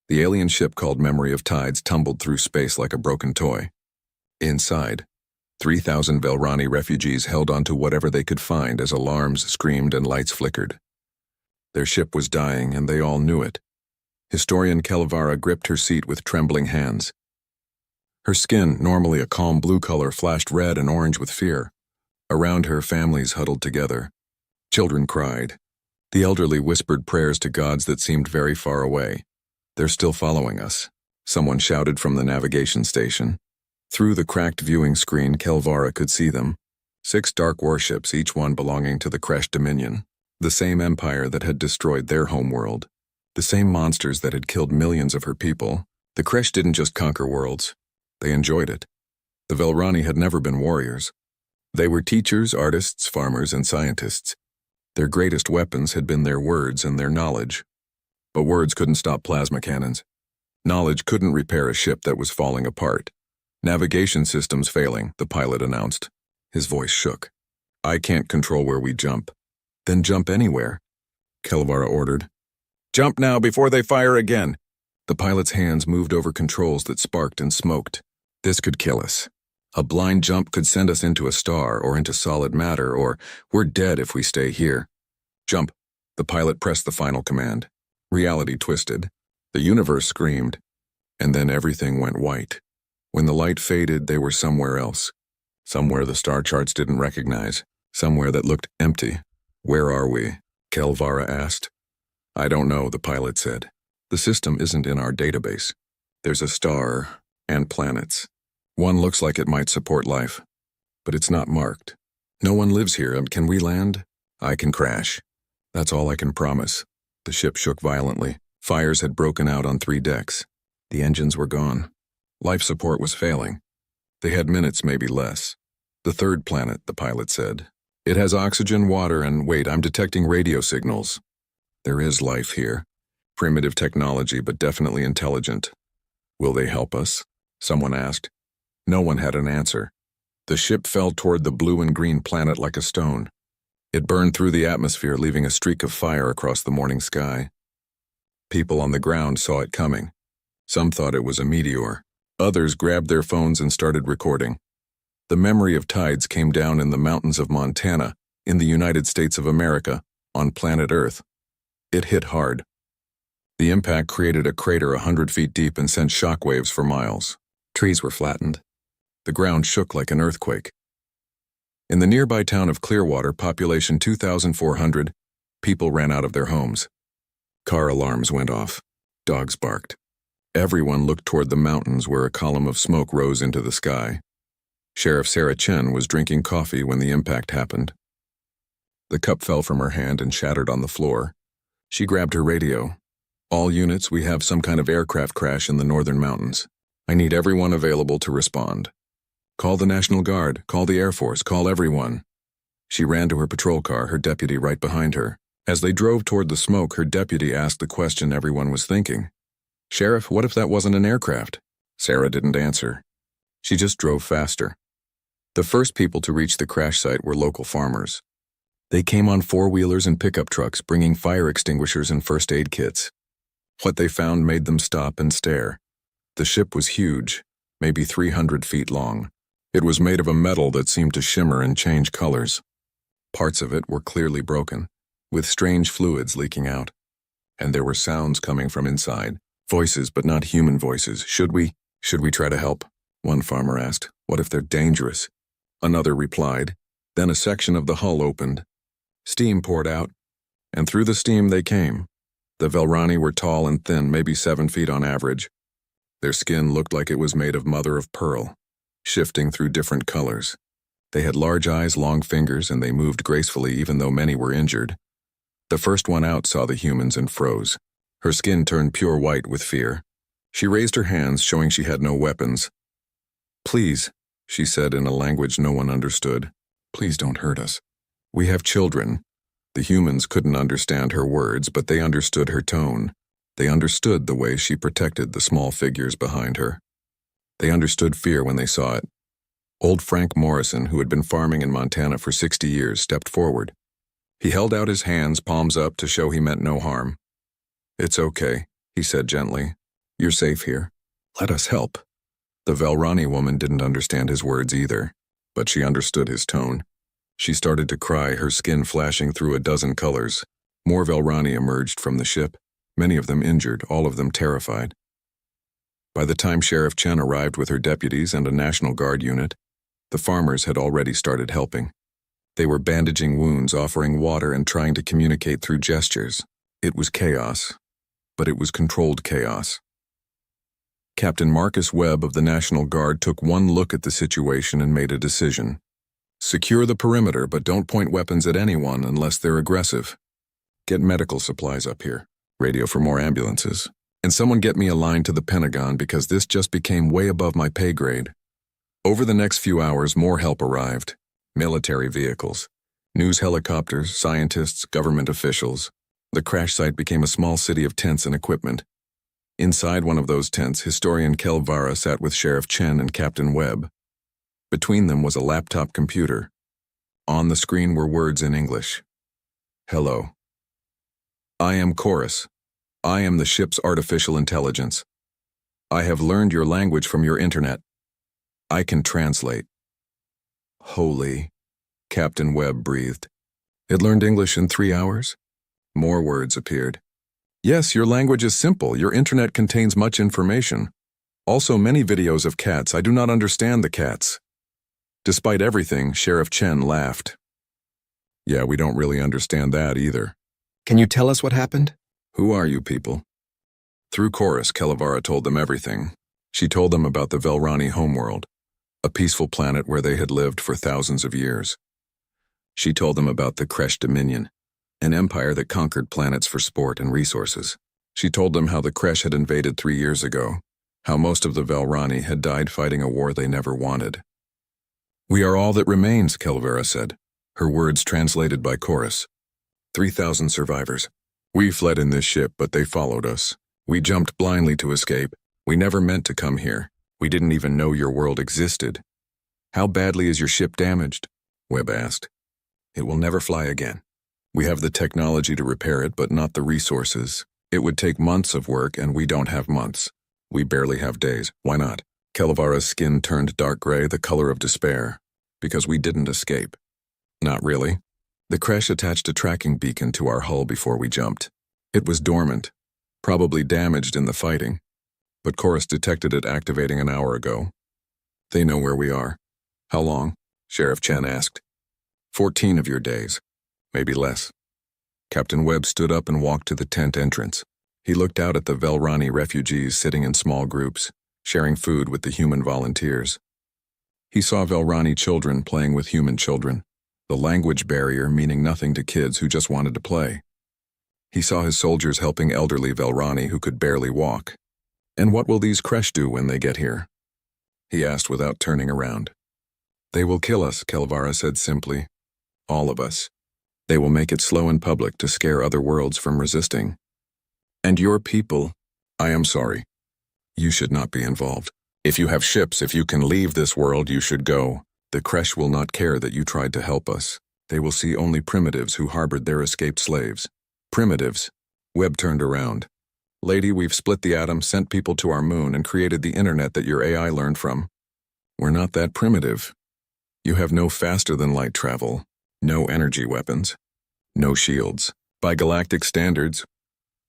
The alien ship called Memory of Tides tumbled through space like a broken toy. Inside, 3,000 Velrani refugees held onto whatever they could find as alarms screamed and lights flickered. Their ship was dying, and they all knew it. Historian Kelvara gripped her seat with trembling hands. Her skin, normally a calm blue color, flashed red and orange with fear. Around her, families huddled together. Children cried. The elderly whispered prayers to gods that seemed very far away. "They're still following us," someone shouted from the navigation station. Through the cracked viewing screen, Kelvara could see them. 6 dark warships, each one belonging to the Kresh Dominion. The same empire that had destroyed their homeworld. The same monsters that had killed millions of her people. The Kresh didn't just conquer worlds. They enjoyed it. The Velrani had never been warriors. They were teachers, artists, farmers, and scientists. Their greatest weapons had been their words and their knowledge. But words couldn't stop plasma cannons. Knowledge couldn't repair a ship that was falling apart. "Navigation systems failing," the pilot announced. His voice shook. "I can't control where we jump." "Then jump anywhere," Kelvara ordered. "Jump now before they fire again." The pilot's hands moved over controls that sparked and smoked. "This could kill us. A blind jump could send us into a star or into solid matter, or we're dead if we stay here." "Jump." The pilot pressed the final command. Reality twisted. The universe screamed. And then everything went white. When the light faded, they were somewhere else. Somewhere the star charts didn't recognize. Somewhere that looked empty. "Where are we?" Kelvara asked. "I don't know," the pilot said. "The system isn't in our database. There's a star and planets. One looks like it might support life, but it's not marked. No one lives here. Can we land? I can crash. That's all I can promise." The ship shook violently. Fires had broken out on 3 decks. The engines were gone. Life support was failing. They had minutes, maybe less. "The 3rd planet," the pilot said. "It has oxygen, water, and wait, I'm detecting radio signals. There is life here. Primitive technology, but definitely intelligent." "Will they help us?" someone asked. No one had an answer. The ship fell toward the blue and green planet like a stone. It burned through the atmosphere, leaving a streak of fire across the morning sky. People on the ground saw it coming. Some thought it was a meteor. Others grabbed their phones and started recording. The Memory of Tides came down in the mountains of Montana, in the United States of America, on planet Earth. It hit hard. The impact created a crater 100 feet deep and sent shockwaves for miles. Trees were flattened. The ground shook like an earthquake. In the nearby town of Clearwater, population 2,400, people ran out of their homes. Car alarms went off. Dogs barked. Everyone looked toward the mountains where a column of smoke rose into the sky. Sheriff Sarah Chen was drinking coffee when the impact happened. The cup fell from her hand and shattered on the floor. She grabbed her radio. "All units, we have some kind of aircraft crash in the northern mountains. I need everyone available to respond. Call the National Guard, call the Air Force, call everyone." She ran to her patrol car, her deputy right behind her. As they drove toward the smoke, her deputy asked the question everyone was thinking. "Sheriff, what if that wasn't an aircraft?" Sarah didn't answer. She just drove faster. The first people to reach the crash site were local farmers. They came on 4-wheelers and pickup trucks, bringing fire extinguishers and first aid kits. What they found made them stop and stare. The ship was huge, maybe 300 feet long. It was made of a metal that seemed to shimmer and change colors. Parts of it were clearly broken, with strange fluids leaking out. And there were sounds coming from inside. Voices, but not human voices. Should we try to help?" one farmer asked. "What if they're dangerous?" Another replied. Then a section of the hull opened. Steam poured out, and through the steam they came. The Velrani were tall and thin, maybe 7 feet on average. Their skin looked like it was made of mother of pearl, shifting through different colors. They had large eyes, long fingers, and they moved gracefully even though many were injured. The first one out saw the humans and froze. Her skin turned pure white with fear. She raised her hands, showing she had no weapons. "Please," she said in a language no one understood. "Please don't hurt us. We have children." The humans couldn't understand her words, but they understood her tone. They understood the way she protected the small figures behind her. They understood fear when they saw it. Old Frank Morrison, who had been farming in Montana for 60 years, stepped forward. He held out his hands, palms up, to show he meant no harm. "It's okay," he said gently. You're safe here. Let us help. The Velrani woman didn't understand his words either, but she understood his tone. She started to cry, her skin flashing through a dozen colors. More Velrani emerged from the ship, many of them injured, all of them terrified. By the time Sheriff Chen arrived with her deputies and a National Guard unit, the farmers had already started helping. They were bandaging wounds, offering water, and trying to communicate through gestures. It was chaos, but it was controlled chaos. Captain Marcus Webb of the National Guard took one look at the situation and made a decision. Secure the perimeter, but don't point weapons at anyone unless they're aggressive. Get medical supplies up here. Radio for more ambulances. And someone get me a line to the Pentagon because this just became way above my pay grade. Over the next few hours, more help arrived. Military vehicles, news helicopters, scientists, government officials. The crash site became a small city of tents and equipment. Inside one of those tents, historian Kelvara sat with Sheriff Chen and Captain Webb. Between them was a laptop computer. On the screen were words in English. Hello. I am Chorus. I am the ship's artificial intelligence. I have learned your language from your internet. I can translate. Holy, Captain Webb breathed. It learned English in 3 hours? More words appeared. Yes, your language is simple. Your internet contains much information. Also many videos of cats. I do not understand the cats. Despite everything, Sheriff Chen laughed. Yeah, we don't really understand that either. Can you tell us what happened? Who are you people? Through Chorus, Kelevara told them everything. She told them about the Velrani homeworld, a peaceful planet where they had lived for thousands of years. She told them about the Kresh Dominion, an empire that conquered planets for sport and resources. She told them how the Kresh had invaded 3 years ago, how most of the Velrani had died fighting a war they never wanted. We are all that remains, Kelvera said, her words translated by Chorus. 3,000 survivors. We fled in this ship, but they followed us. We jumped blindly to escape. We never meant to come here. We didn't even know your world existed. How badly is your ship damaged? Webb asked. It will never fly again. We have the technology to repair it, but not the resources. It would take months of work, and we don't have months. We barely have days. Why not? Kelvara's skin turned dark gray, the color of despair. Because we didn't escape. Not really. The Kresh attached a tracking beacon to our hull before we jumped. It was dormant, probably damaged in the fighting, but Chorus detected it activating an hour ago. They know where we are. How long? Sheriff Chen asked. 14 of your days. Maybe less. Captain Webb stood up and walked to the tent entrance. He looked out at the Velrani refugees sitting in small groups, sharing food with the human volunteers. He saw Velrani children playing with human children, the language barrier meaning nothing to kids who just wanted to play. He saw his soldiers helping elderly Velrani who could barely walk. And what will these Kresh do when they get here? He asked without turning around. They will kill us, Kelvara said simply. All of us. They will make it slow in public to scare other worlds from resisting. And your people, I am sorry. You should not be involved. If you have ships, if you can leave this world, you should go. The Kresh will not care that you tried to help us. They will see only primitives who harbored their escaped slaves. Primitives. Webb turned around. Lady, we've split the atom, sent people to our moon, and created the internet that your AI learned from. We're not that primitive. You have no faster-than-light travel, no energy weapons, no shields. By galactic standards,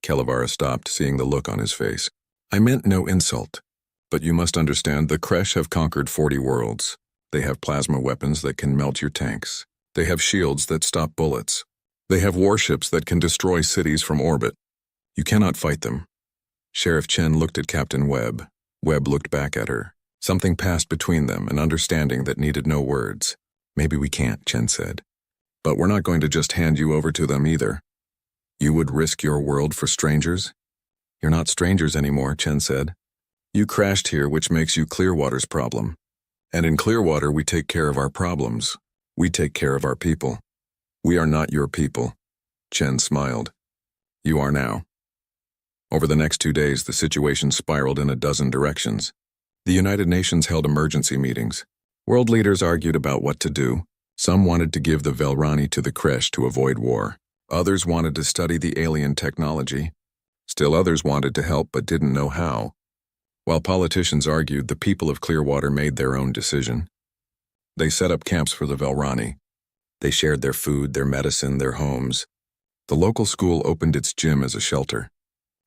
Kelevara stopped, seeing the look on his face. I meant no insult. But you must understand, the Kresh have conquered 40 worlds. They have plasma weapons that can melt your tanks. They have shields that stop bullets. They have warships that can destroy cities from orbit. You cannot fight them. Sheriff Chen looked at Captain Webb. Webb looked back at her. Something passed between them, an understanding that needed no words. Maybe we can't, Chen said. But we're not going to just hand you over to them either. You would risk your world for strangers? You're not strangers anymore, Chen said. You crashed here, which makes you Clearwater's problem. And in Clearwater, we take care of our problems. We take care of our people. We are not your people. Chen smiled. You are now. Over the next 2 days, the situation spiraled in a dozen directions. The United Nations held emergency meetings. World leaders argued about what to do. Some wanted to give the Velrani to the Kresh to avoid war. Others wanted to study the alien technology. Still others wanted to help but didn't know how. While politicians argued, the people of Clearwater made their own decision. They set up camps for the Velrani. They shared their food, their medicine, their homes. The local school opened its gym as a shelter.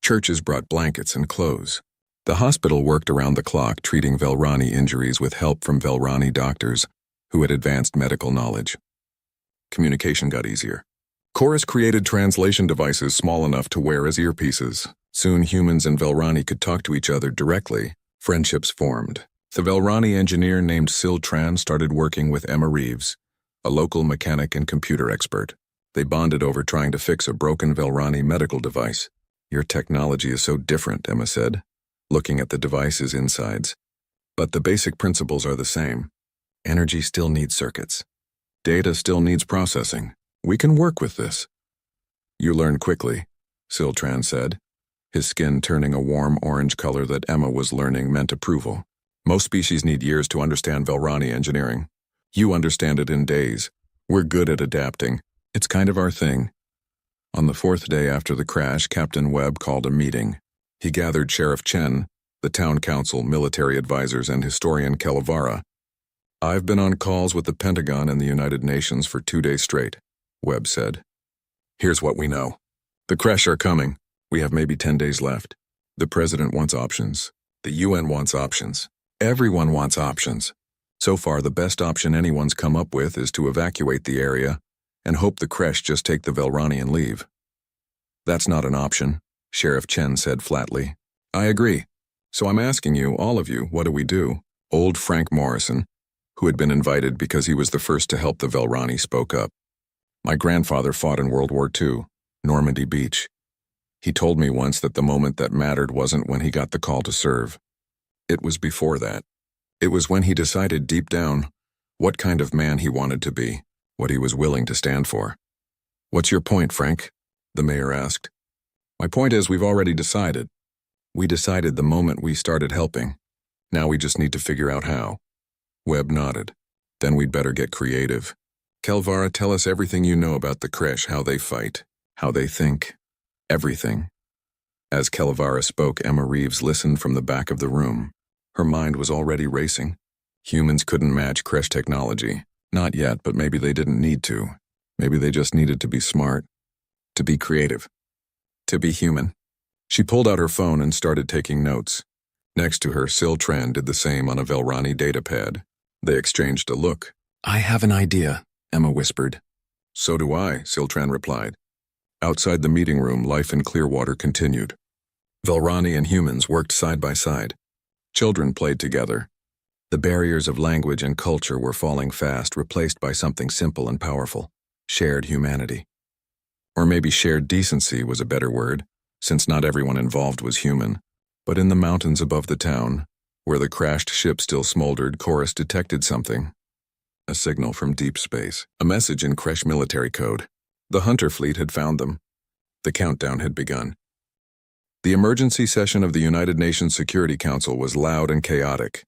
Churches brought blankets and clothes. The hospital worked around the clock, treating Velrani injuries with help from Velrani doctors who had advanced medical knowledge. Communication got easier. Chorus created translation devices small enough to wear as earpieces. Soon humans and Velrani could talk to each other directly. Friendships formed. The Velrani engineer named Sil Tran started working with Emma Reeves, a local mechanic and computer expert. They bonded over trying to fix a broken Velrani medical device. "Your technology is so different," Emma said, looking at the device's insides. "But the basic principles are the same. Energy still needs circuits. Data still needs processing. We can work with this." "You learn quickly," Sil Tran said, his skin turning a warm orange color that Emma was learning meant approval. "Most species need years to understand Velrani engineering. You understand it in days. We're good at adapting. It's kind of our thing." On the fourth day after the crash, Captain Webb called a meeting. He gathered Sheriff Chen, the town council, military advisors, and historian Kelevara. "I've been on calls with the Pentagon and the United Nations for 2 days straight," Webb said. "Here's what we know. The crash are coming. We have maybe 10 days left. The president wants options. The UN wants options. Everyone wants options. So far, the best option anyone's come up with is to evacuate the area and hope the crash just take the Velrani and leave." "That's not an option," Sheriff Chen said flatly. "I agree. So I'm asking you, all of you, what do we do?" Old Frank Morrison, who had been invited because he was the first to help the Velrani, spoke up. "My grandfather fought in World War II, Normandy Beach. He told me once that the moment that mattered wasn't when he got the call to serve. It was before that. It was when he decided deep down what kind of man he wanted to be, what he was willing to stand for." "What's your point, Frank?" the mayor asked. "My point is, we've already decided. We decided the moment we started helping. Now we just need to figure out how." Webb nodded. "Then we'd better get creative. Kelvara, tell us everything you know about the Kresh, how they fight, how they think. Everything." As Kelvara spoke, Emma Reeves listened from the back of the room. Her mind was already racing. Humans couldn't match Kresh technology. Not yet, but maybe they didn't need to. Maybe they just needed to be smart, to be creative, to be human. She pulled out her phone and started taking notes. Next to her, Sil Tran did the same on a Velrani datapad. They exchanged a look. "I have an idea," Emma whispered. "So do I," Sil Tran replied. Outside the meeting room, life in Clearwater continued. Velrani and humans worked side by side. Children played together. The barriers of language and culture were falling fast, replaced by something simple and powerful: shared humanity. Or maybe shared decency was a better word, since not everyone involved was human. But in the mountains above the town, where the crashed ship still smoldered, Chorus detected something. A signal from deep space. A message in Kresh military code. The Hunter fleet had found them. The countdown had begun. The emergency session of the United Nations Security Council was loud and chaotic.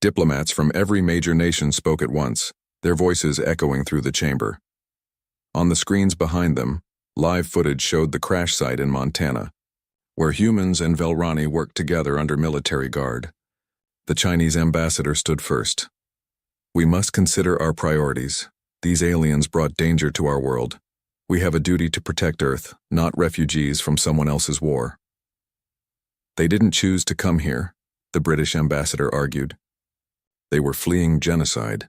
Diplomats from every major nation spoke at once, their voices echoing through the chamber. On the screens behind them, live footage showed the crash site in Montana, where humans and Velrani worked together under military guard. The Chinese ambassador stood first. "We must consider our priorities. These aliens brought danger to our world. We have a duty to protect Earth, not refugees from someone else's war." "They didn't choose to come here," the British ambassador argued. "They were fleeing genocide.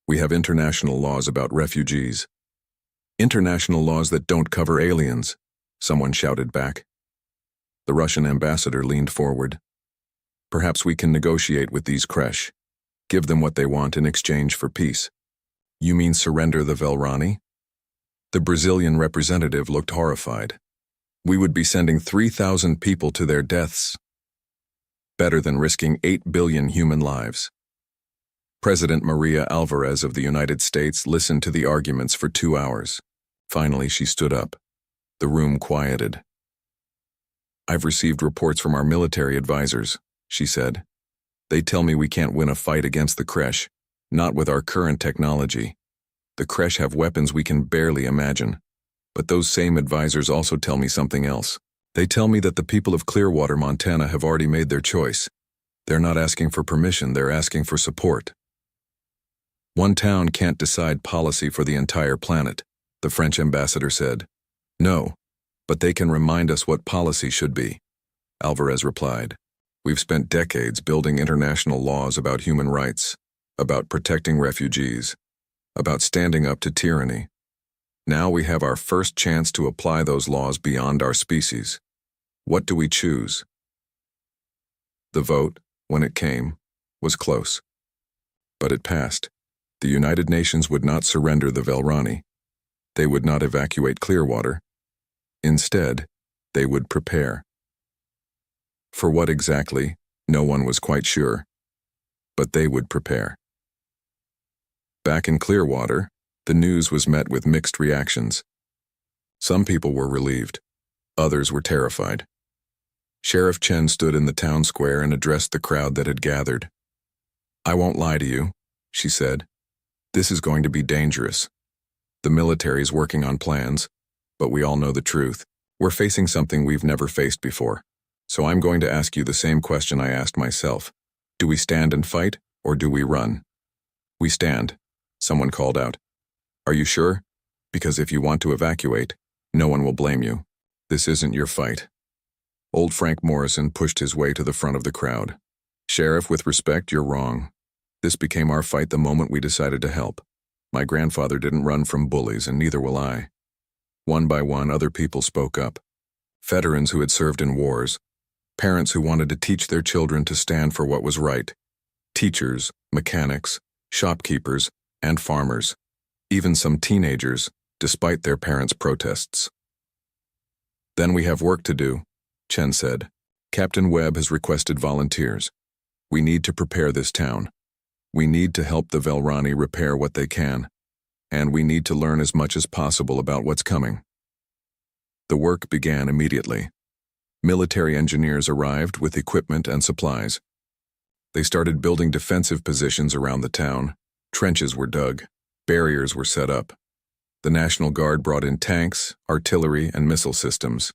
We have international laws about refugees." "International laws that don't cover aliens," someone shouted back. The Russian ambassador leaned forward. "Perhaps we can negotiate with these Kresh. Give them what they want in exchange for peace." "You mean surrender the Velrani?" The Brazilian representative looked horrified. "We would be sending 3,000 people to their deaths. Better than risking 8 billion human lives." President Maria Alvarez of the United States listened to the arguments for 2 hours. Finally, she stood up. The room quieted. "I've received reports from our military advisors," she said. "They tell me we can't win a fight against the Kresh, not with our current technology. The Kresh have weapons we can barely imagine. But those same advisors also tell me something else. They tell me that the people of Clearwater, Montana have already made their choice. They're not asking for permission, they're asking for support. One town can't decide policy for the entire planet, the French ambassador said. No, but they can remind us what policy should be, Alvarez replied. We've spent decades building international laws about human rights, about protecting refugees, about standing up to tyranny. Now we have our first chance to apply those laws beyond our species. What do we choose? The vote, when it came, was close. But it passed. The United Nations would not surrender the Velrani. They would not evacuate Clearwater. Instead, they would prepare. For what exactly, no one was quite sure. But they would prepare. Back in Clearwater, the news was met with mixed reactions. Some people were relieved. Others were terrified. Sheriff Chen stood in the town square and addressed the crowd that had gathered. I won't lie to you, she said. This is going to be dangerous. The military's working on plans, but we all know the truth. We're facing something we've never faced before. So I'm going to ask you the same question I asked myself. Do we stand and fight, or do we run? We stand, someone called out. Are you sure? Because if you want to evacuate, no one will blame you. This isn't your fight. Old Frank Morrison pushed his way to the front of the crowd. Sheriff, with respect, you're wrong. This became our fight the moment we decided to help. My grandfather didn't run from bullies, and neither will I. One by one, other people spoke up. Veterans who had served in wars, parents who wanted to teach their children to stand for what was right, teachers, mechanics, shopkeepers, and farmers, even some teenagers, despite their parents' protests. Then we have work to do, Chen said. Captain Webb has requested volunteers. We need to prepare this town. We need to help the Velrani repair what they can, and we need to learn as much as possible about what's coming. The work began immediately. Military engineers arrived with equipment and supplies. They started building defensive positions around the town. Trenches were dug. Barriers were set up. The National Guard brought in tanks, artillery, and missile systems.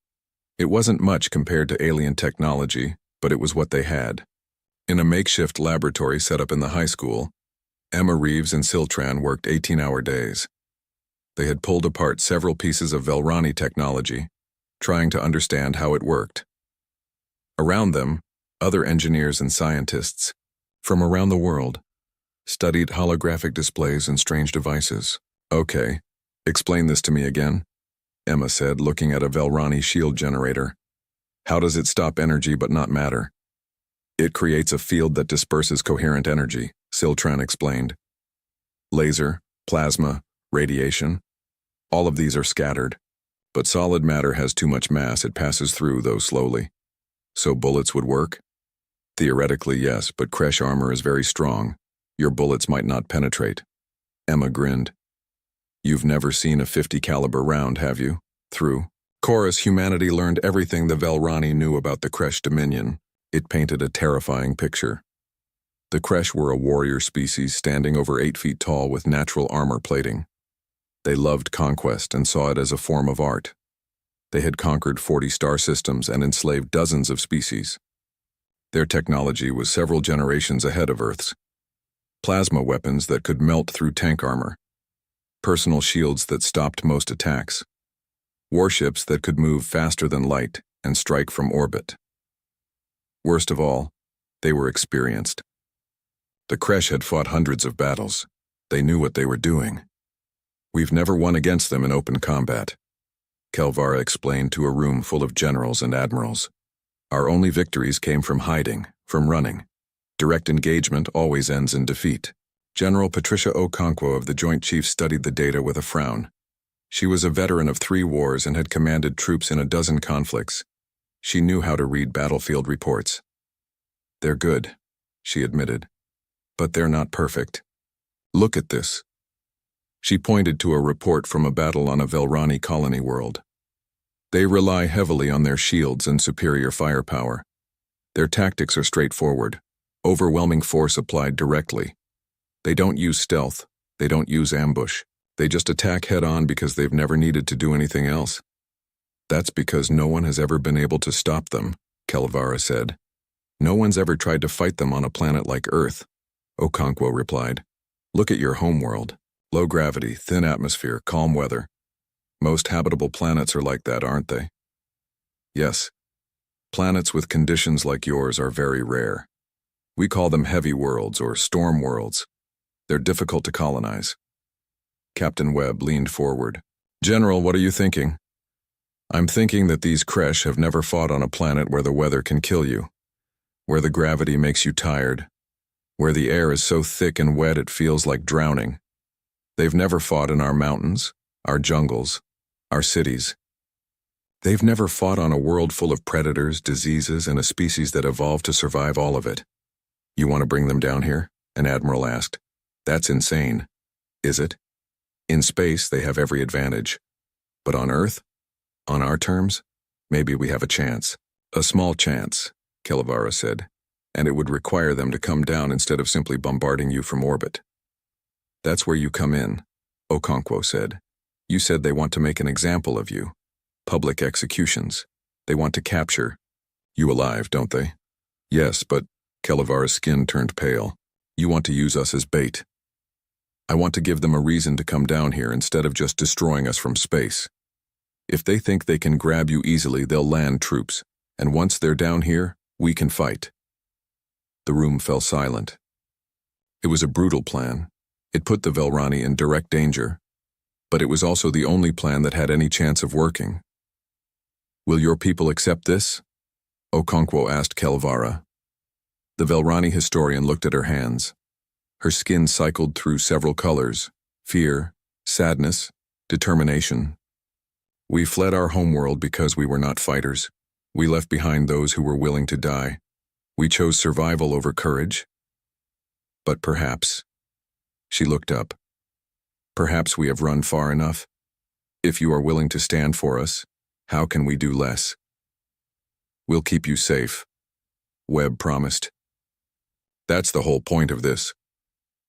It wasn't much compared to alien technology, but it was what they had. In a makeshift laboratory set up in the high school, Emma Reeves and Siltran worked 18-hour days. They had pulled apart several pieces of Velrani technology, trying to understand how it worked. Around them, other engineers and scientists, from around the world, studied holographic displays and strange devices. Okay, explain this to me again, Emma said, looking at a Velrani shield generator. How does it stop energy but not matter? It creates a field that disperses coherent energy, Siltran explained. Laser, plasma, radiation, all of these are scattered. But solid matter has too much mass, it passes through, though slowly. So bullets would work? Theoretically, yes, but Kresh armor is very strong. Your bullets might not penetrate. Emma grinned. You've never seen a .50 caliber round, have you? Through. Chorus, humanity learned everything the Velrani knew about the Kresh Dominion. It painted a terrifying picture. The Kresh were a warrior species standing over 8 feet tall with natural armor plating. They loved conquest and saw it as a form of art. They had conquered 40 star systems and enslaved dozens of species. Their technology was several generations ahead of Earth's. Plasma weapons that could melt through tank armor. Personal shields that stopped most attacks. Warships that could move faster than light and strike from orbit. Worst of all, they were experienced. The Kresh had fought hundreds of battles. They knew what they were doing. We've never won against them in open combat, Kelvara explained to a room full of generals and admirals. Our only victories came from hiding, from running. Direct engagement always ends in defeat. General Patricia Okonkwo of the Joint Chiefs studied the data with a frown. She was a veteran of 3 wars and had commanded troops in a dozen conflicts. She knew how to read battlefield reports. They're good, she admitted, but they're not perfect. Look at this. She pointed to a report from a battle on a Velrani colony world. They rely heavily on their shields and superior firepower. Their tactics are straightforward, overwhelming force applied directly. They don't use stealth, they don't use ambush. They just attack head-on because they've never needed to do anything else. That's because no one has ever been able to stop them, Kelvara said. No one's ever tried to fight them on a planet like Earth, Okonkwo replied. Look at your homeworld. Low gravity, thin atmosphere, calm weather. Most habitable planets are like that, aren't they? Yes. Planets with conditions like yours are very rare. We call them heavy worlds or storm worlds. They're difficult to colonize. Captain Webb leaned forward. General, what are you thinking? I'm thinking that these Kresh have never fought on a planet where the weather can kill you, where the gravity makes you tired, where the air is so thick and wet it feels like drowning. They've never fought in our mountains, our jungles, our cities. They've never fought on a world full of predators, diseases, and a species that evolved to survive all of it. You want to bring them down here? An admiral asked. That's insane. Is it? In space, they have every advantage. But on Earth? On our terms? Maybe we have a chance. A small chance, Kelevara said, and it would require them to come down instead of simply bombarding you from orbit. That's where you come in, Okonkwo said. You said they want to make an example of you. Public executions. They want to capture you alive, don't they? Yes, but Kelevara's skin turned pale. You want to use us as bait. I want to give them a reason to come down here instead of just destroying us from space. If they think they can grab you easily, they'll land troops, and once they're down here, we can fight. The room fell silent. It was a brutal plan. It put the Velrani in direct danger, but it was also the only plan that had any chance of working. Will your people accept this? Okonkwo asked Kelevara. The Velrani historian looked at her hands. Her skin cycled through several colors: fear, sadness, determination. We fled our homeworld because we were not fighters. We left behind those who were willing to die. We chose survival over courage. But perhaps, she looked up, perhaps we have run far enough. If you are willing to stand for us, how can we do less? We'll keep you safe, Webb promised. That's the whole point of this.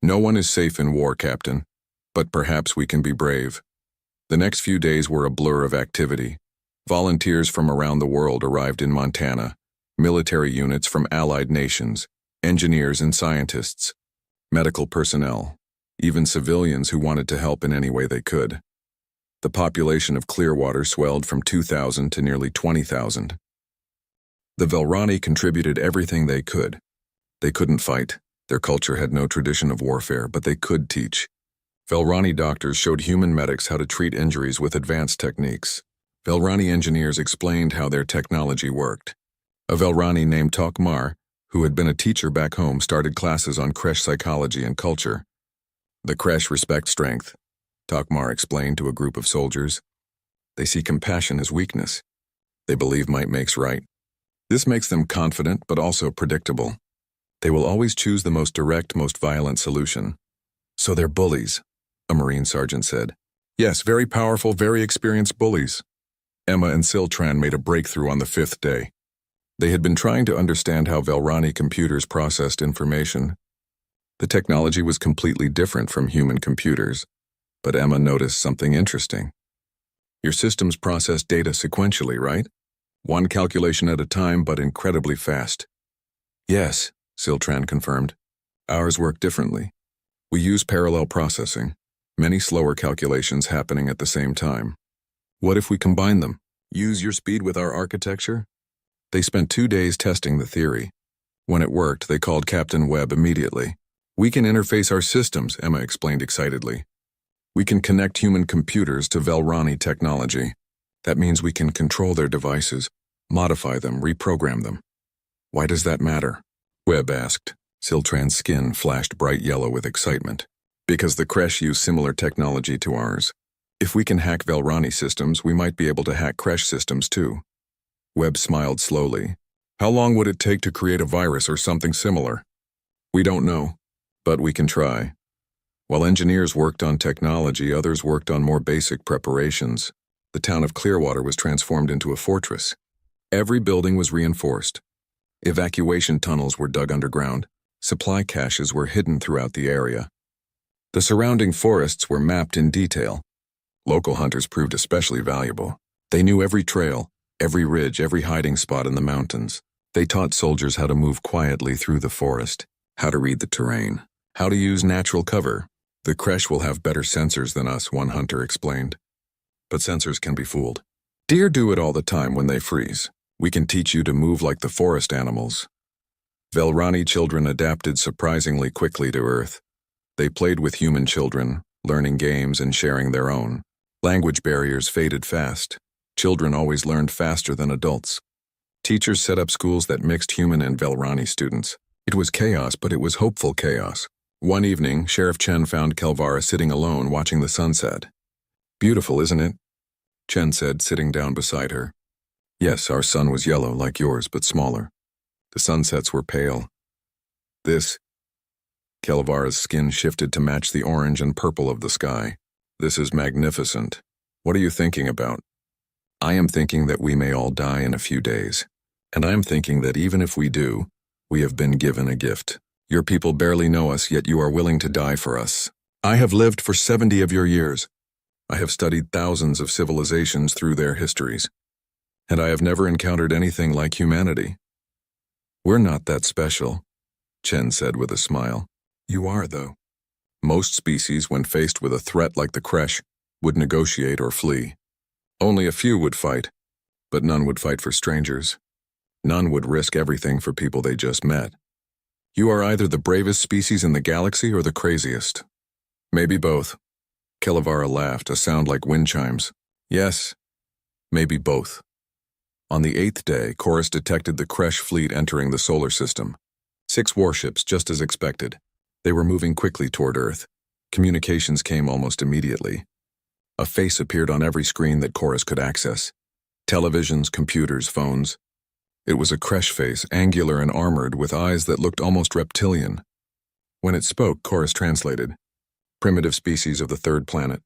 No one is safe in war, Captain, but perhaps we can be brave. The next few days were a blur of activity. Volunteers from around the world arrived in Montana, military units from allied nations, engineers and scientists, medical personnel, even civilians who wanted to help in any way they could. The population of Clearwater swelled from 2,000 to nearly 20,000. The Velrani contributed everything they could. They couldn't fight. Their culture had no tradition of warfare, but they could teach. Velrani doctors showed human medics how to treat injuries with advanced techniques. Velrani engineers explained how their technology worked. A Velrani named Tokmar, who had been a teacher back home, started classes on Kresh psychology and culture. The Kresh respect strength, Tokmar explained to a group of soldiers. They see compassion as weakness. They believe might makes right. This makes them confident but also predictable. They will always choose the most direct, most violent solution. So they're bullies, a Marine sergeant said. Yes, very powerful, very experienced bullies. Emma and Siltran made a breakthrough on the 5th day. They had been trying to understand how Velrani computers processed information. The technology was completely different from human computers, but Emma noticed something interesting. Your systems process data sequentially, right? One calculation at a time, but incredibly fast. Yes, Siltran confirmed. Ours work differently. We use parallel processing, many slower calculations happening at the same time. What if we combine them? Use your speed with our architecture? They spent 2 days testing the theory. When it worked, they called Captain Webb immediately. We can interface our systems, Emma explained excitedly. We can connect human computers to Velrani technology. That means we can control their devices, modify them, reprogram them. Why does that matter? Webb asked. Siltran's skin flashed bright yellow with excitement. Because the Kresh use similar technology to ours. If we can hack Velrani systems, we might be able to hack Kresh systems too. Webb smiled slowly. How long would it take to create a virus or something similar? We don't know, but we can try. While engineers worked on technology, others worked on more basic preparations. The town of Clearwater was transformed into a fortress. Every building was reinforced. Evacuation tunnels were dug underground. Supply caches were hidden throughout the area. The surrounding forests were mapped in detail. Local hunters proved especially valuable. They knew every trail, every ridge, every hiding spot in the mountains. They taught soldiers how to move quietly through the forest, how to read the terrain, how to use natural cover. The creche will have better sensors than us, one hunter explained. But sensors can be fooled. Deer do it all the time when they freeze. We can teach you to move like the forest animals. Velrani children adapted surprisingly quickly to Earth. They played with human children, learning games and sharing their own. Language barriers faded fast. Children always learned faster than adults. Teachers set up schools that mixed human and Velrani students. It was chaos, but it was hopeful chaos. One evening, Sheriff Chen found Kelvara sitting alone watching the sunset. "Beautiful, isn't it?" Chen said, sitting down beside her. "Yes, our sun was yellow like yours, but smaller. The sunsets were pale. This..." Kelvara's skin shifted to match the orange and purple of the sky. "This is magnificent. What are you thinking about?" "I am thinking that we may all die in a few days. And I am thinking that even if we do, we have been given a gift. Your people barely know us, yet you are willing to die for us. I have lived for 70 of your years. I have studied thousands of civilizations through their histories. And I have never encountered anything like humanity. We're not that special," Chen said with a smile. "You are, though. Most species, when faced with a threat like the creche, would negotiate or flee. Only a few would fight, but none would fight for strangers. None would risk everything for people they just met. You are either the bravest species in the galaxy or the craziest. Maybe both." Kelvara laughed, a sound like wind chimes. "Yes, maybe both." On the 8th day, Chorus detected the creche fleet entering the solar system. 6 warships, just as expected. They were moving quickly toward Earth. Communications came almost immediately. A face appeared on every screen that Chorus could access. Televisions, computers, phones. It was a creche face, angular and armored, with eyes that looked almost reptilian. When it spoke, Chorus translated. "Primitive species of the 3rd planet.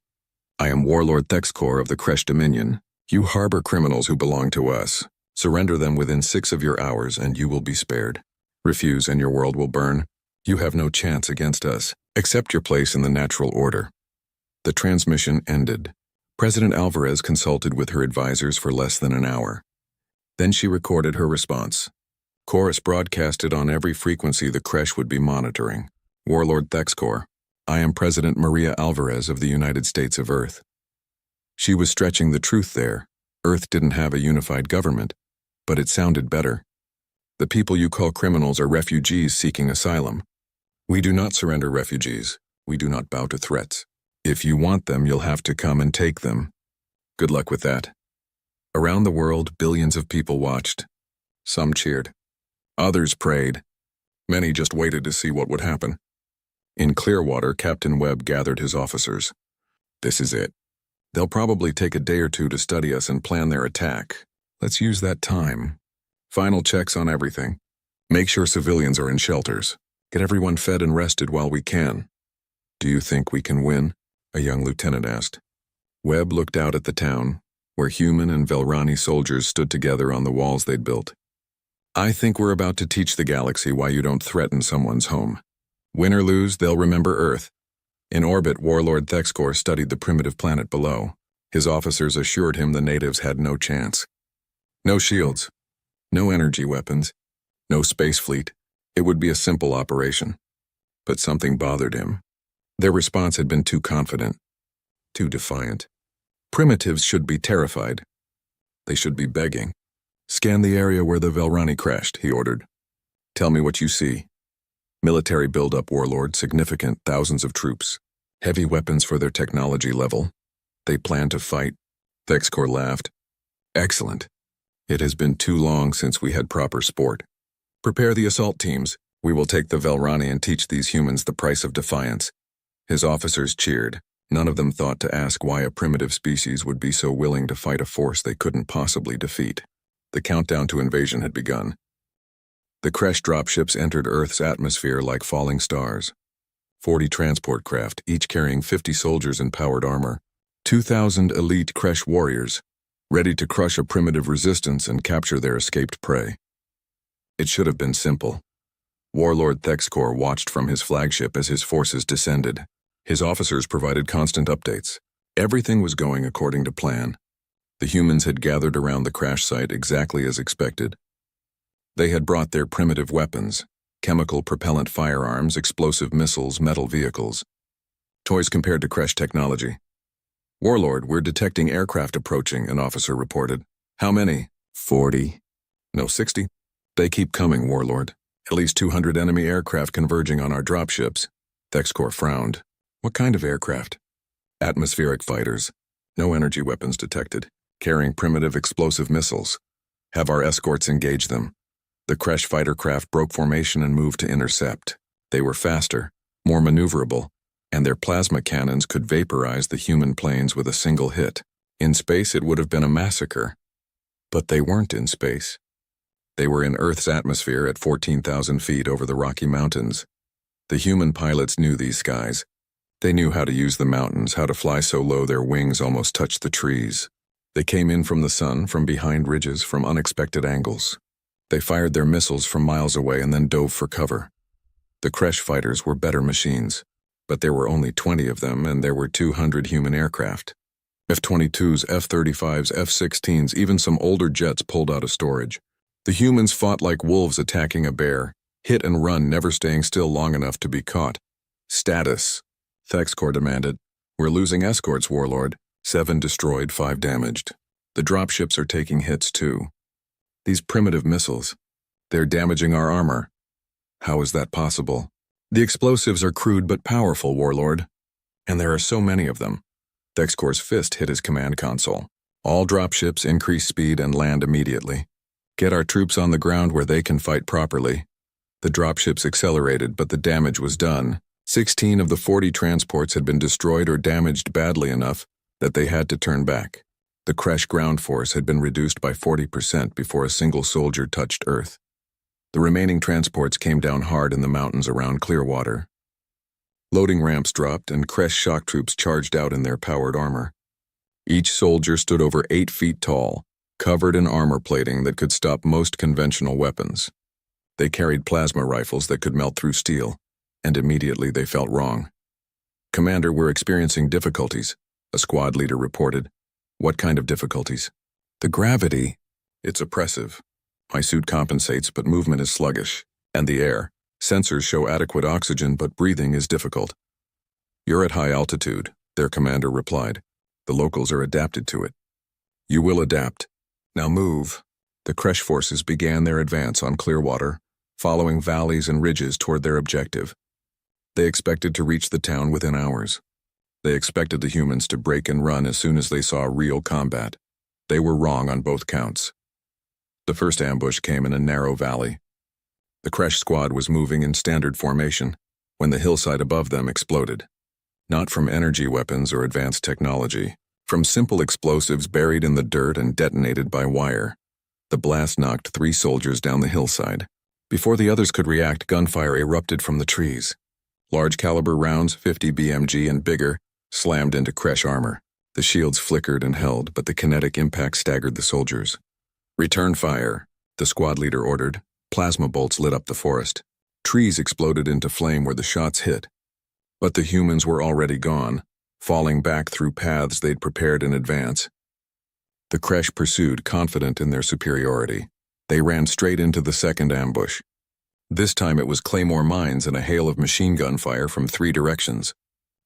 I am Warlord Thexcor of the Creche Dominion. You harbor criminals who belong to us. Surrender them within 6 of your hours and you will be spared. Refuse and your world will burn. You have no chance against us. Accept your place in the natural order." The transmission ended. President Alvarez consulted with her advisors for less than an hour. Then she recorded her response. Chorus broadcasted on every frequency the creche would be monitoring. "Warlord Thexcor, I am President Maria Alvarez of the United States of Earth." She was stretching the truth there. Earth didn't have a unified government, but it sounded better. "The people you call criminals are refugees seeking asylum. We do not surrender refugees. We do not bow to threats. If you want them, you'll have to come and take them. Good luck with that." Around the world, billions of people watched. Some cheered. Others prayed. Many just waited to see what would happen. In Clearwater, Captain Webb gathered his officers. "This is it. They'll probably take a day or two to study us and plan their attack. Let's use that time. Final checks on everything. Make sure civilians are in shelters. Get everyone fed and rested while we can." "Do you think we can win?" a young lieutenant asked. Webb looked out at the town, where human and Velrani soldiers stood together on the walls they'd built. "I think we're about to teach the galaxy why you don't threaten someone's home. Win or lose, they'll remember Earth." In orbit, Warlord Thexcor studied the primitive planet below. His officers assured him the natives had no chance. No shields, no energy weapons, no space fleet. It would be a simple operation. But something bothered him. Their response had been too confident, too defiant. Primitives should be terrified. They should be begging. "Scan the area where the Velrani crashed," he ordered. "Tell me what you see." Military buildup, Warlord, significant, thousands of troops. Heavy weapons for their technology level. They plan to fight. Thexcor laughed. "Excellent. It has been too long since we had proper sport. Prepare the assault teams. We will take the Velrani and teach these humans the price of defiance." His officers cheered. None of them thought to ask why a primitive species would be so willing to fight a force they couldn't possibly defeat. The countdown to invasion had begun. The creche dropships entered Earth's atmosphere like falling stars. 40 transport craft, each carrying 50 soldiers in powered armor. 2,000 elite creche warriors, ready to crush a primitive resistance and capture their escaped prey. It should have been simple. Warlord Thexcor watched from his flagship as his forces descended. His officers provided constant updates. Everything was going according to plan. The humans had gathered around the crash site exactly as expected. They had brought their primitive weapons, chemical propellant firearms, explosive missiles, metal vehicles. Toys compared to Kresh technology. "Warlord, we're detecting aircraft approaching," an officer reported. "How many?" 40. "No, 60. They keep coming, Warlord. At least 200 enemy aircraft converging on our dropships." Thexcor frowned. "What kind of aircraft?" "Atmospheric fighters. No energy weapons detected. Carrying primitive explosive missiles. Have our escorts engage them." The Kresh fighter craft broke formation and moved to intercept. They were faster, more maneuverable, and their plasma cannons could vaporize the human planes with a single hit. In space, it would have been a massacre. But they weren't in space. They were in Earth's atmosphere at 14,000 feet over the Rocky Mountains. The human pilots knew these skies. They knew how to use the mountains, how to fly so low their wings almost touched the trees. They came in from the sun, from behind ridges, from unexpected angles. They fired their missiles from miles away and then dove for cover. The Kresh fighters were better machines, but there were only 20 of them and there were 200 human aircraft. F-22s, F-35s, F-16s, even some older jets pulled out of storage. The humans fought like wolves attacking a bear, hit and run, never staying still long enough to be caught. "Status," Thexcor demanded. "We're losing escorts, Warlord. 7 destroyed, 5 damaged. The dropships are taking hits too. These primitive missiles, they're damaging our armor." "How is that possible?" "The explosives are crude but powerful, Warlord. And there are so many of them." Thexcor's fist hit his command console. "All dropships increase speed and land immediately. Get our troops on the ground where they can fight properly." The dropships accelerated, but the damage was done. 16 of the 40 transports had been destroyed or damaged badly enough that they had to turn back. The Kresh ground force had been reduced by 40% before a single soldier touched Earth. The remaining transports came down hard in the mountains around Clearwater. Loading ramps dropped and Kresh shock troops charged out in their powered armor. Each soldier stood over 8 feet tall, covered in armor plating that could stop most conventional weapons. They carried plasma rifles that could melt through steel, and immediately they felt wrong. "Commander, we're experiencing difficulties," a squad leader reported. "What kind of difficulties?" "The gravity. It's oppressive. My suit compensates, but movement is sluggish. And the air. Sensors show adequate oxygen, but breathing is difficult." "You're at high altitude," their commander replied. "The locals are adapted to it." "You will adapt. Now move." The Kresh forces began their advance on Clearwater, following valleys and ridges toward their objective. They expected to reach the town within hours. They expected the humans to break and run as soon as they saw real combat. They were wrong on both counts. The first ambush came in a narrow valley. The Kresh squad was moving in standard formation when the hillside above them exploded. Not from energy weapons or advanced technology, from simple explosives buried in the dirt and detonated by wire. The blast knocked 3 soldiers down the hillside. Before the others could react, gunfire erupted from the trees. Large caliber rounds, 50 BMG and bigger, slammed into Kresh armor. The shields flickered and held, but the kinetic impact staggered the soldiers. "Return fire," the squad leader ordered. Plasma bolts lit up the forest. Trees exploded into flame where the shots hit. But the humans were already gone, falling back through paths they'd prepared in advance. The Kresh pursued, confident in their superiority. They ran straight into the second ambush. This time it was claymore mines and a hail of machine gun fire from 3 directions.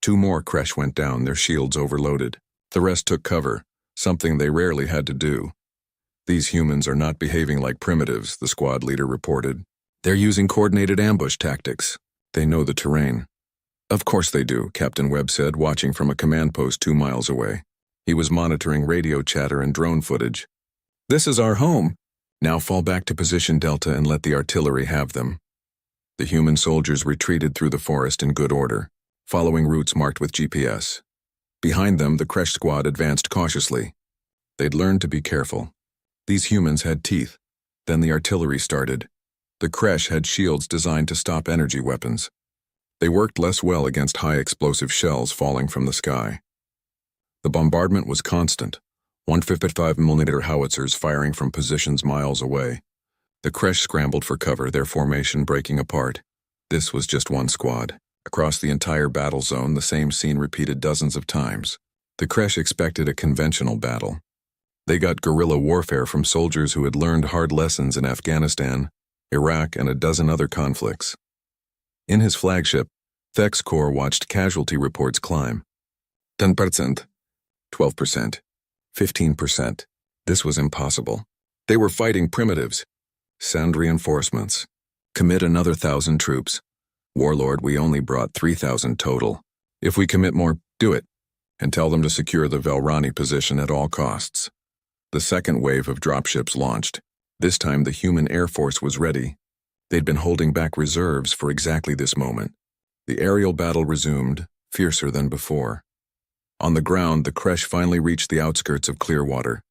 2 more Kresh went down, their shields overloaded. The rest took cover, something they rarely had to do. "These humans are not behaving like primitives," the squad leader reported. "They're using coordinated ambush tactics. They know the terrain." "Of course they do," Captain Webb said, watching from a command post 2 miles away. He was monitoring radio chatter and drone footage. "This is our home. Now fall back to position Delta and let the artillery have them." The human soldiers retreated through the forest in good order, following routes marked with GPS. Behind them, the Kresh squad advanced cautiously. They'd learned to be careful. These humans had teeth. Then the artillery started. The Kresh had shields designed to stop energy weapons. They worked less well against high explosive shells falling from the sky. The bombardment was constant, 155mm howitzers firing from positions miles away. The Kresh scrambled for cover, their formation breaking apart. This was just one squad. Across the entire battle zone, the same scene repeated dozens of times. The Kresh expected a conventional battle. They got guerrilla warfare from soldiers who had learned hard lessons in Afghanistan Iraq, and a dozen other conflicts. In his flagship, Thek's Corps watched casualty reports climb. 10%, 12%, 15%. This was impossible. They were fighting primitives. Send reinforcements. Commit another 1,000 troops. Warlord, we only brought 3,000 total. If we commit more, do it. And tell them to secure the Velrani position at all costs. The second wave of dropships launched. This time the human air force was ready. They'd been holding back reserves for exactly this moment. The aerial battle resumed, fiercer than before. On the ground, the Kresh finally reached the outskirts of Clearwater.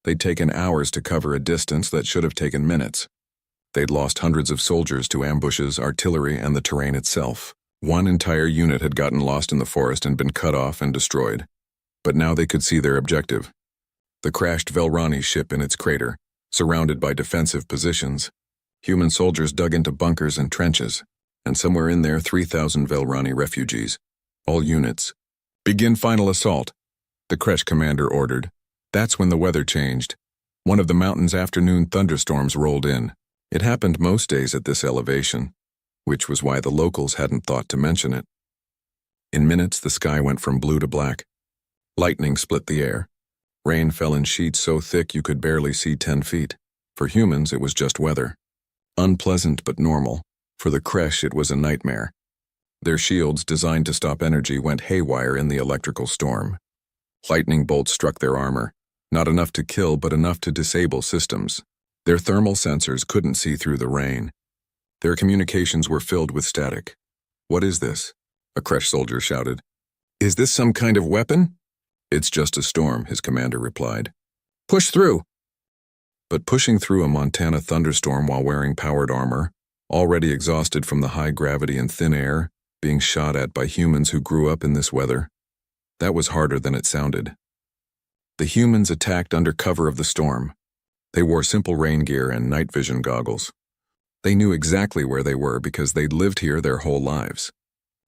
They'd taken hours to cover a distance that should have taken minutes. They'd lost hundreds of soldiers to ambushes, artillery, and the terrain itself. One entire unit had gotten lost in the forest and been cut off and destroyed. But now they could see their objective. The crashed Velrani ship in its crater, surrounded by defensive positions. Human soldiers dug into bunkers and trenches, and somewhere in there 3,000 Velrani refugees. All units. Begin final assault, the Kresh commander ordered. That's when the weather changed. One of the mountain's afternoon thunderstorms rolled in. It happened most days at this elevation, which was why the locals hadn't thought to mention it. In minutes, the sky went from blue to black. Lightning split the air. Rain fell in sheets so thick you could barely see 10 feet. For humans, it was just weather. Unpleasant but normal. For the Kresh, it was a nightmare. Their shields, designed to stop energy, went haywire in the electrical storm. Lightning bolts struck their armor, not enough to kill but enough to disable systems. Their thermal sensors couldn't see through the rain. Their communications were filled with static. "What is this?" a Kresh soldier shouted. "Is this some kind of weapon?" "It's just a storm," his commander replied. "Push through." But pushing through a Montana thunderstorm while wearing powered armor, already exhausted from the high gravity and thin air, being shot at by humans who grew up in this weather, that was harder than it sounded. The humans attacked under cover of the storm. They wore simple rain gear and night vision goggles. They knew exactly where they were because they'd lived here their whole lives.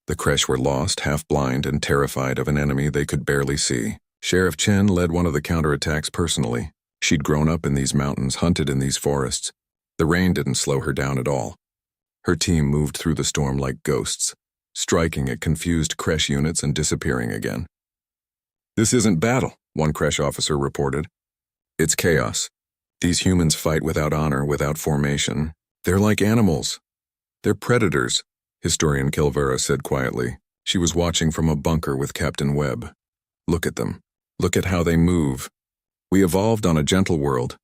The Kresh were lost, half-blind, and terrified of an enemy they could barely see. Sheriff Chen led one of the counterattacks personally. She'd grown up in these mountains, hunted in these forests. The rain didn't slow her down at all. Her team moved through the storm like ghosts, striking at confused Kresh units and disappearing again. "This isn't battle," one Kresh officer reported. "It's chaos. These humans fight without honor, without formation. They're like animals. They're predators," historian Kilvera said quietly. She was watching from a bunker with Captain Webb. "Look at them. Look at how they move. We evolved on a gentle world.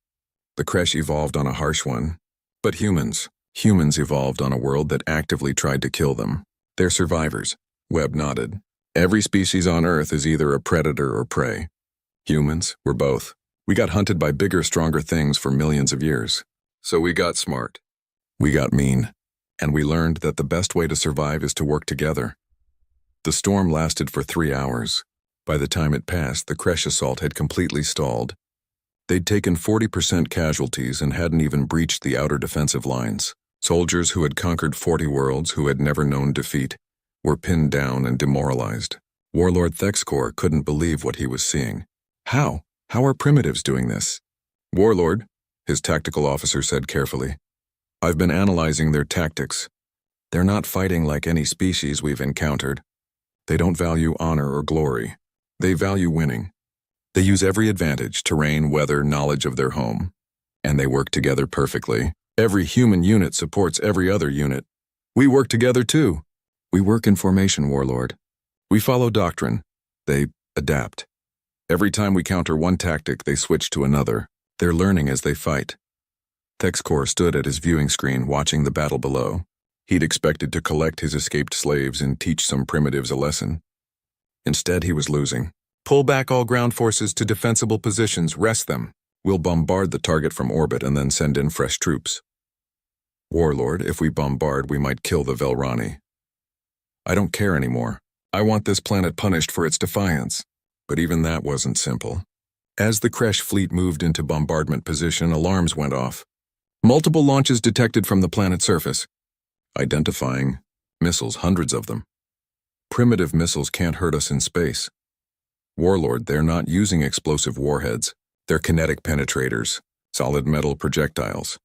The Kresh evolved on a harsh one. But humans evolved on a world that actively tried to kill them. They're survivors." Webb nodded. "Every species on Earth is either a predator or prey. Humans were both. We got hunted by bigger, stronger things for millions of years. So we got smart. We got mean. And we learned that the best way to survive is to work together." The storm lasted for 3 hours. By the time it passed, the Kresh assault had completely stalled. They'd taken 40% casualties and hadn't even breached the outer defensive lines. Soldiers who had conquered 40 worlds, who had never known defeat, were pinned down and demoralized. Warlord Thek's Corps couldn't believe what he was seeing. How? How are primitives doing this?" "Warlord," his tactical officer said carefully, "I've been analyzing their tactics. They're not fighting like any species we've encountered. They don't value honor or glory. They value winning. They use every advantage, terrain, weather, knowledge of their home. And they work together perfectly. Every human unit supports every other unit. We work together too. We work in formation, Warlord. We follow doctrine. They adapt. Every time we counter one tactic, they switch to another. They're learning as they fight." Thek's Corps stood at his viewing screen watching the battle below. He'd expected to collect his escaped slaves and teach some primitives a lesson. Instead, he was losing. "Pull back all ground forces to defensible positions, rest them. We'll bombard the target from orbit and then send in fresh troops." "Warlord, if we bombard, we might kill the Velrani." "I don't care anymore. I want this planet punished for its defiance." But even that wasn't simple. As the Kresh fleet moved into bombardment position, alarms went off. "Multiple launches detected from the planet's surface." Identifying missiles, hundreds of them. "Primitive missiles can't hurt us in space." "Warlord, they're not using explosive warheads. They're kinetic penetrators, solid metal projectiles."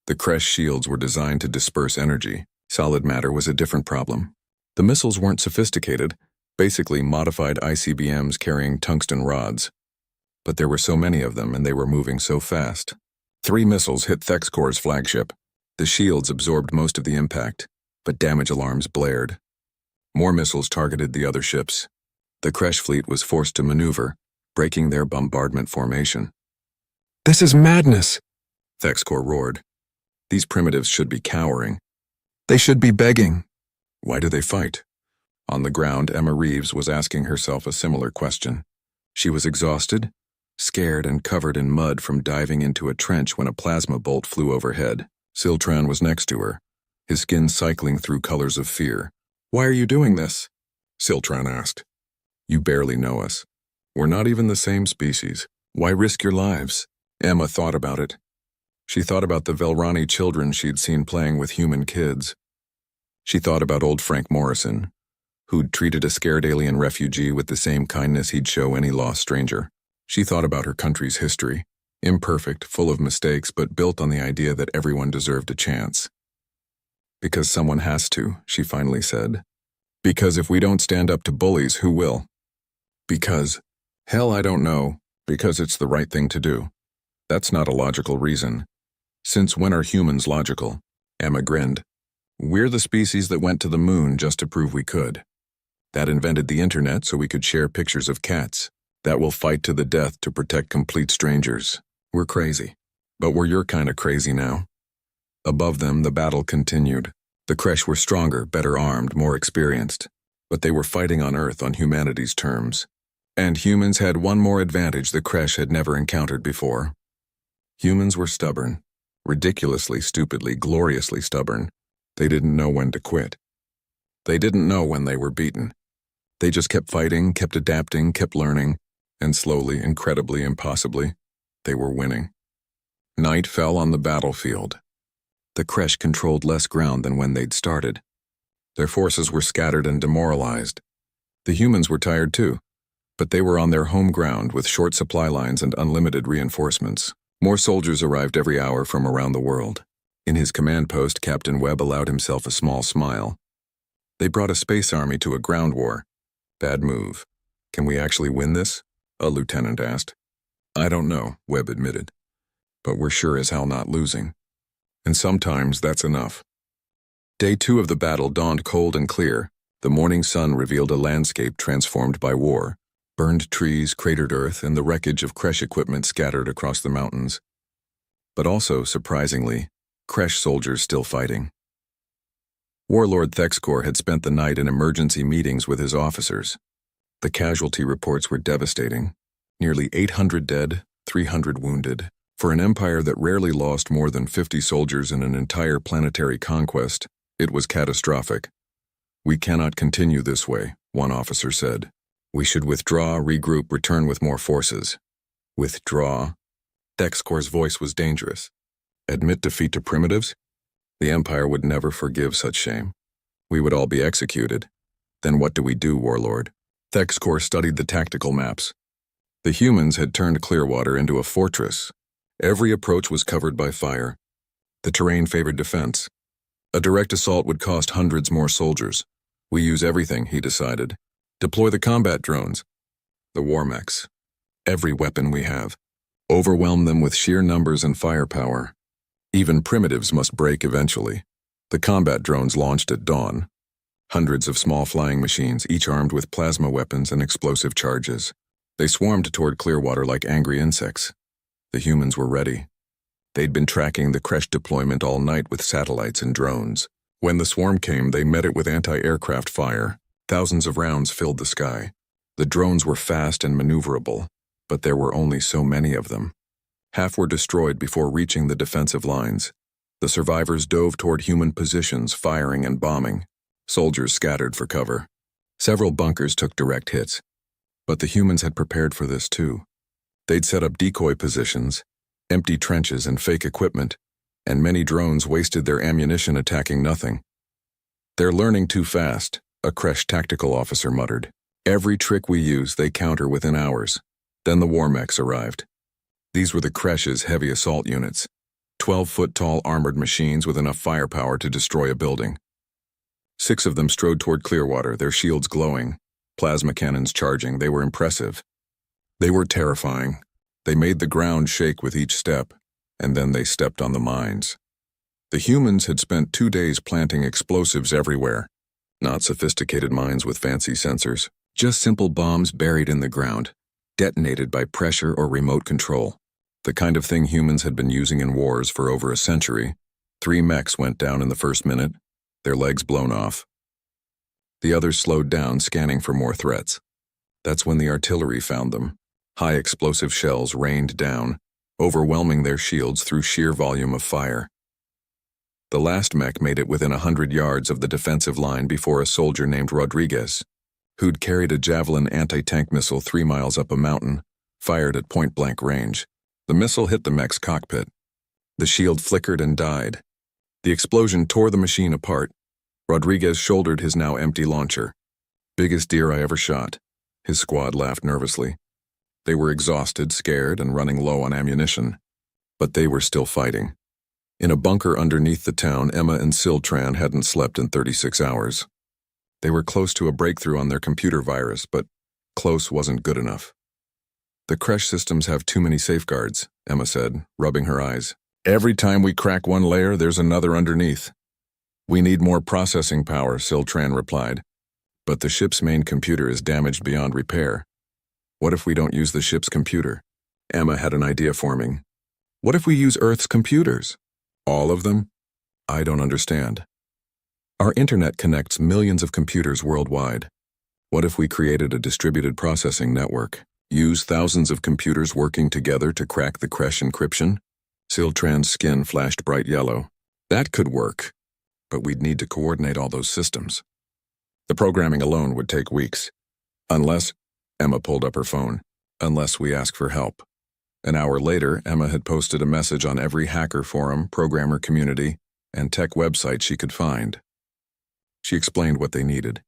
The Kresh shields were designed to disperse energy. Solid matter was a different problem. The missiles weren't sophisticated, basically modified ICBMs carrying tungsten rods. But there were so many of them and they were moving so fast. 3 missiles hit Thexcor's flagship. The shields absorbed most of the impact, but damage alarms blared. More missiles targeted the other ships. The Kresh fleet was forced to maneuver, breaking their bombardment formation. This is madness. Thexcor roared. These primitives should be cowering. They should be begging. Why do they fight? On the ground, Emma Reeves was asking herself a similar question. She was exhausted, scared and covered in mud from diving into a trench when a plasma bolt flew overhead. Siltran was next to her, his skin cycling through colors of fear. Why are you doing this? Siltran asked. You barely know us. We're not even the same species. Why risk your lives? Emma thought about it. She thought about the Velrani children she'd seen playing with human kids. She thought about old Frank Morrison, who'd treated a scared alien refugee with the same kindness he'd show any lost stranger. She thought about her country's history, imperfect, full of mistakes, but built on the idea that everyone deserved a chance. Because someone has to, she finally said. Because if we don't stand up to bullies, who will? Because, hell, I don't know, because it's the right thing to do. That's not a logical reason. Since when are humans logical? Emma grinned. We're the species that went to the moon just to prove we could. That invented the internet so we could share pictures of cats. That will fight to the death to protect complete strangers. We're crazy. But we're your kind of crazy now. Above them, the battle continued. The Kresh were stronger, better armed, more experienced. But they were fighting on Earth on humanity's terms. And humans had one more advantage the Kresh had never encountered before. Humans were stubborn. Ridiculously, stupidly, gloriously stubborn. They didn't know when to quit. They didn't know when they were beaten. They just kept fighting, kept adapting, kept learning, and slowly, incredibly, impossibly, they were winning. Night fell on the battlefield. The Kresh controlled less ground than when they'd started. Their forces were scattered and demoralized. The humans were tired too, but they were on their home ground with short supply lines and unlimited reinforcements. More soldiers arrived every hour from around the world. In his command post, Captain Webb allowed himself a small smile. They brought a space army to a ground war. Bad move. Can we actually win this? A lieutenant asked. I don't know, Webb admitted. But we're sure as hell not losing. And sometimes that's enough. Day 2 of the battle dawned cold and clear. The morning sun revealed a landscape transformed by war. Burned trees, cratered earth, and the wreckage of Kresh equipment scattered across the mountains. But also, surprisingly, Kresh soldiers still fighting. Warlord Thexcor had spent the night in emergency meetings with his officers. The casualty reports were devastating. Nearly 800 dead, 300 wounded. For an empire that rarely lost more than 50 soldiers in an entire planetary conquest, it was catastrophic. We cannot continue this way, one officer said. We should withdraw, regroup, return with more forces. Withdraw? Thexcor's voice was dangerous. Admit defeat to primitives? The Empire would never forgive such shame. We would all be executed. Then what do we do, Warlord? Thexcor studied the tactical maps. The humans had turned Clearwater into a fortress. Every approach was covered by fire. The terrain favored defense. A direct assault would cost hundreds more soldiers. We use everything, he decided. Deploy the combat drones. The war mechs. Every weapon we have. Overwhelm them with sheer numbers and firepower. Even primitives must break eventually. The combat drones launched at dawn. Hundreds of small flying machines, each armed with plasma weapons and explosive charges. They swarmed toward Clearwater like angry insects. The humans were ready. They'd been tracking the Kresh deployment all night with satellites and drones. When the swarm came, they met it with anti-aircraft fire. Thousands of rounds filled the sky. The drones were fast and maneuverable, but there were only so many of them. Half were destroyed before reaching the defensive lines. The survivors dove toward human positions, firing and bombing. Soldiers scattered for cover. Several bunkers took direct hits. But the humans had prepared for this too. They'd set up decoy positions, empty trenches and fake equipment, and many drones wasted their ammunition attacking nothing. They're learning too fast, a Kresh tactical officer muttered. Every trick we use, they counter within hours. Then the war mechs arrived. These were the Kresh's heavy assault units. 12-foot-tall armored machines with enough firepower to destroy a building. 6 of them strode toward Clearwater, their shields glowing, plasma cannons charging. They were impressive. They were terrifying. They made the ground shake with each step, and then they stepped on the mines. The humans had spent 2 days planting explosives everywhere. Not sophisticated mines with fancy sensors, just simple bombs buried in the ground, detonated by pressure or remote control. The kind of thing humans had been using in wars for over a century. 3 mechs went down in the first minute, their legs blown off. The others slowed down, scanning for more threats. That's when the artillery found them. High explosive shells rained down, overwhelming their shields through sheer volume of fire. The last mech made it within 100 yards of the defensive line before a soldier named Rodriguez, who'd carried a Javelin anti-tank missile 3 miles up a mountain, fired at point-blank range. The missile hit the mech's cockpit. The shield flickered and died. The explosion tore the machine apart. Rodriguez shouldered his now empty launcher. "Biggest deer I ever shot." His squad laughed nervously. They were exhausted, scared, and running low on ammunition. But they were still fighting. In a bunker underneath the town, Emma and Siltran hadn't slept in 36 hours. They were close to a breakthrough on their computer virus, but close wasn't good enough. "The Kresh systems have too many safeguards," Emma said, rubbing her eyes. "Every time we crack one layer, there's another underneath." "We need more processing power," Siltran replied. "But the ship's main computer is damaged beyond repair." "What if we don't use the ship's computer?" Emma had an idea forming. "What if we use Earth's computers?" "All of them?" "I don't understand." "Our internet connects millions of computers worldwide. What if we created a distributed processing network? Use thousands of computers working together to crack the Kresh encryption?" Siltran's skin flashed bright yellow. "That could work, but we'd need to coordinate all those systems. The programming alone would take weeks. Unless," Emma pulled up her phone, "unless we ask for help." An hour later, Emma had posted a message on every hacker forum, programmer community, and tech website she could find. She explained what they needed: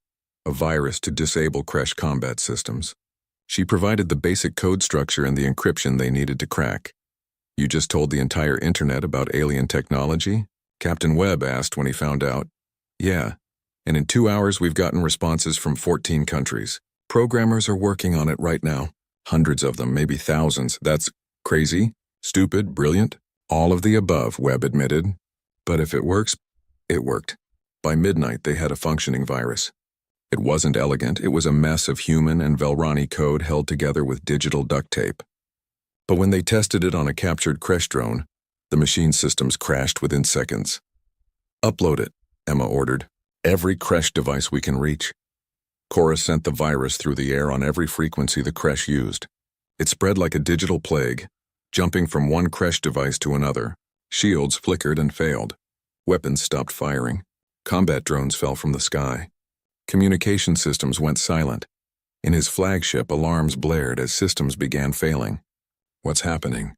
a virus to disable Kresh combat systems. She provided the basic code structure and the encryption they needed to crack. "You just told the entire internet about alien technology?" Captain Webb asked when he found out. "Yeah, and in 2 hours we've gotten responses from 14 countries. Programmers are working on it right now. Hundreds of them, maybe thousands. That's crazy, stupid, brilliant. All of the above," Webb admitted. "But if it works," it worked. By midnight, they had a functioning virus. It wasn't elegant. It was a mess of human and Velrani code held together with digital duct tape. But when they tested it on a captured Kresh drone, the machine systems crashed within seconds. "Upload it," Emma ordered. "Every Kresh device we can reach." Cora sent the virus through the air on every frequency the Kresh used. It spread like a digital plague, jumping from one Kresh device to another. Shields flickered and failed. Weapons stopped firing. Combat drones fell from the sky. Communication systems went silent. In his flagship, alarms blared as systems began failing. "What's happening?"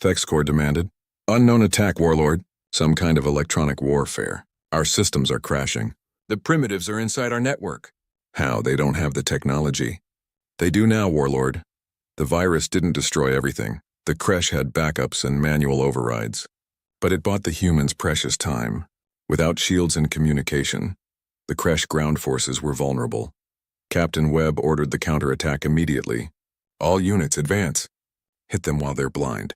Thexcor demanded. "Unknown attack, Warlord. Some kind of electronic warfare. Our systems are crashing. The primitives are inside our network." "How? They don't have the technology." "They do now, Warlord. The virus didn't destroy everything. The Kresh had backups and manual overrides. But it bought the humans precious time. Without shields and communication, the Kresh ground forces were vulnerable. Captain Webb ordered the counterattack immediately. All units advance. Hit them while they're blind."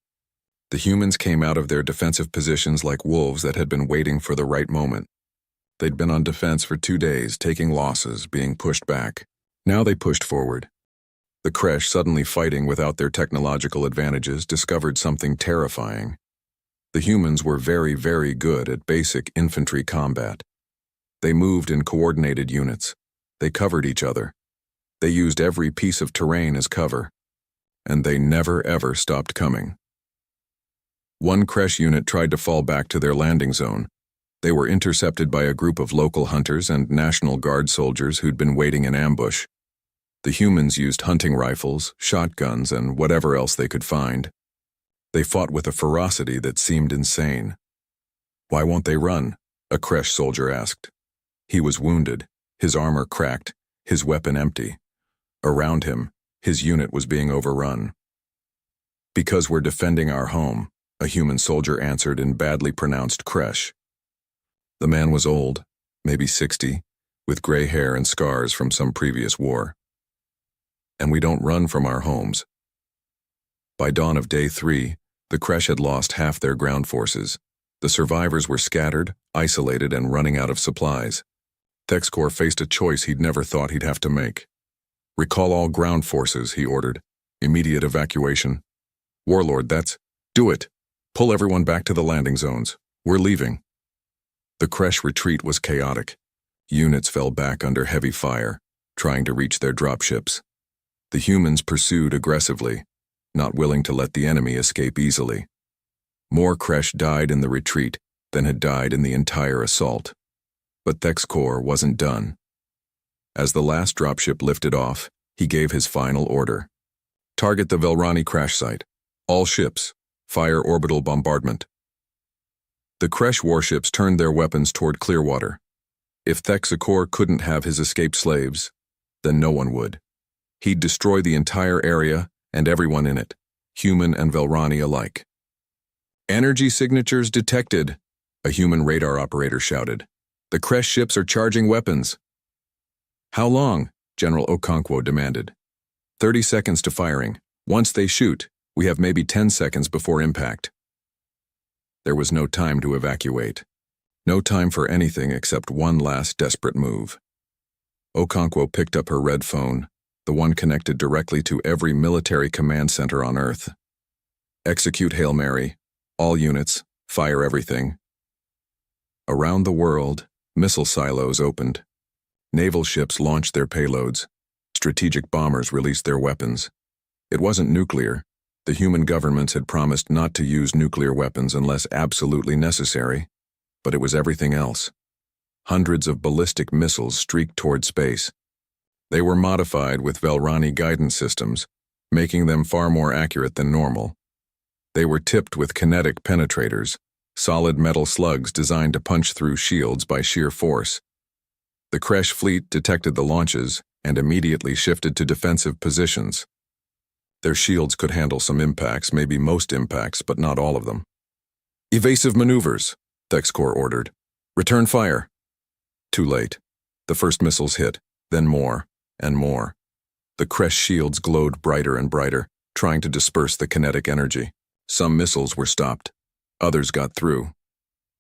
The humans came out of their defensive positions like wolves that had been waiting for the right moment. They'd been on defense for 2 days, taking losses, being pushed back. Now they pushed forward. The Kresh, suddenly fighting without their technological advantages, discovered something terrifying. The humans were very, very good at basic infantry combat. They moved in coordinated units. They covered each other. They used every piece of terrain as cover. And they never, ever stopped coming. One Kresh unit tried to fall back to their landing zone. They were intercepted by a group of local hunters and National Guard soldiers who'd been waiting in ambush. The humans used hunting rifles, shotguns, and whatever else they could find. They fought with a ferocity that seemed insane. "Why won't they run?" a Kresh soldier asked. He was wounded, his armor cracked, his weapon empty. Around him, his unit was being overrun. "Because we're defending our home. a human soldier answered in badly pronounced Kresh. The man was old, maybe 60, with gray hair and scars from some previous war. And we don't run from our homes. By dawn of day 3, the Kresh had lost half their ground forces. The survivors were scattered, isolated, and running out of supplies. Thexcor faced a choice he'd never thought he'd have to make. Recall all ground forces, he ordered. Immediate evacuation. Warlord, do it. Pull everyone back to the landing zones. We're leaving. The Kresh retreat was chaotic. Units fell back under heavy fire, trying to reach their dropships. The humans pursued aggressively, not willing to let the enemy escape easily. More Kresh died in the retreat than had died in the entire assault. But Thexcor wasn't done. As the last dropship lifted off, he gave his final order. Target the Velrani crash site. All ships, fire orbital bombardment. The Kresh warships turned their weapons toward Clearwater. If Thexcor couldn't have his escaped slaves, then no one would. He'd destroy the entire area and everyone in it, human and Velrani alike. Energy signatures detected, a human radar operator shouted. The Kresh ships are charging weapons. How long? General Okonkwo demanded. 30 seconds to firing. Once they shoot, we have maybe 10 seconds before impact. There was no time to evacuate. No time for anything except one last desperate move. Okonkwo picked up her red phone, the one connected directly to every military command center on Earth. Execute Hail Mary. All units, fire everything. Around the world, missile silos opened. Naval ships launched their payloads. Strategic bombers released their weapons. It wasn't nuclear. The human governments had promised not to use nuclear weapons unless absolutely necessary, but it was everything else. Hundreds of ballistic missiles streaked toward space. They were modified with Velrani guidance systems, making them far more accurate than normal. They were tipped with kinetic penetrators, solid metal slugs designed to punch through shields by sheer force. The Kresh fleet detected the launches and immediately shifted to defensive positions. Their shields could handle some impacts, maybe most impacts, but not all of them. Evasive maneuvers, Thexcor ordered. Return fire. Too late. The first missiles hit, then more and more. The Kresh shields glowed brighter and brighter, trying to disperse the kinetic energy. Some missiles were stopped. Others got through.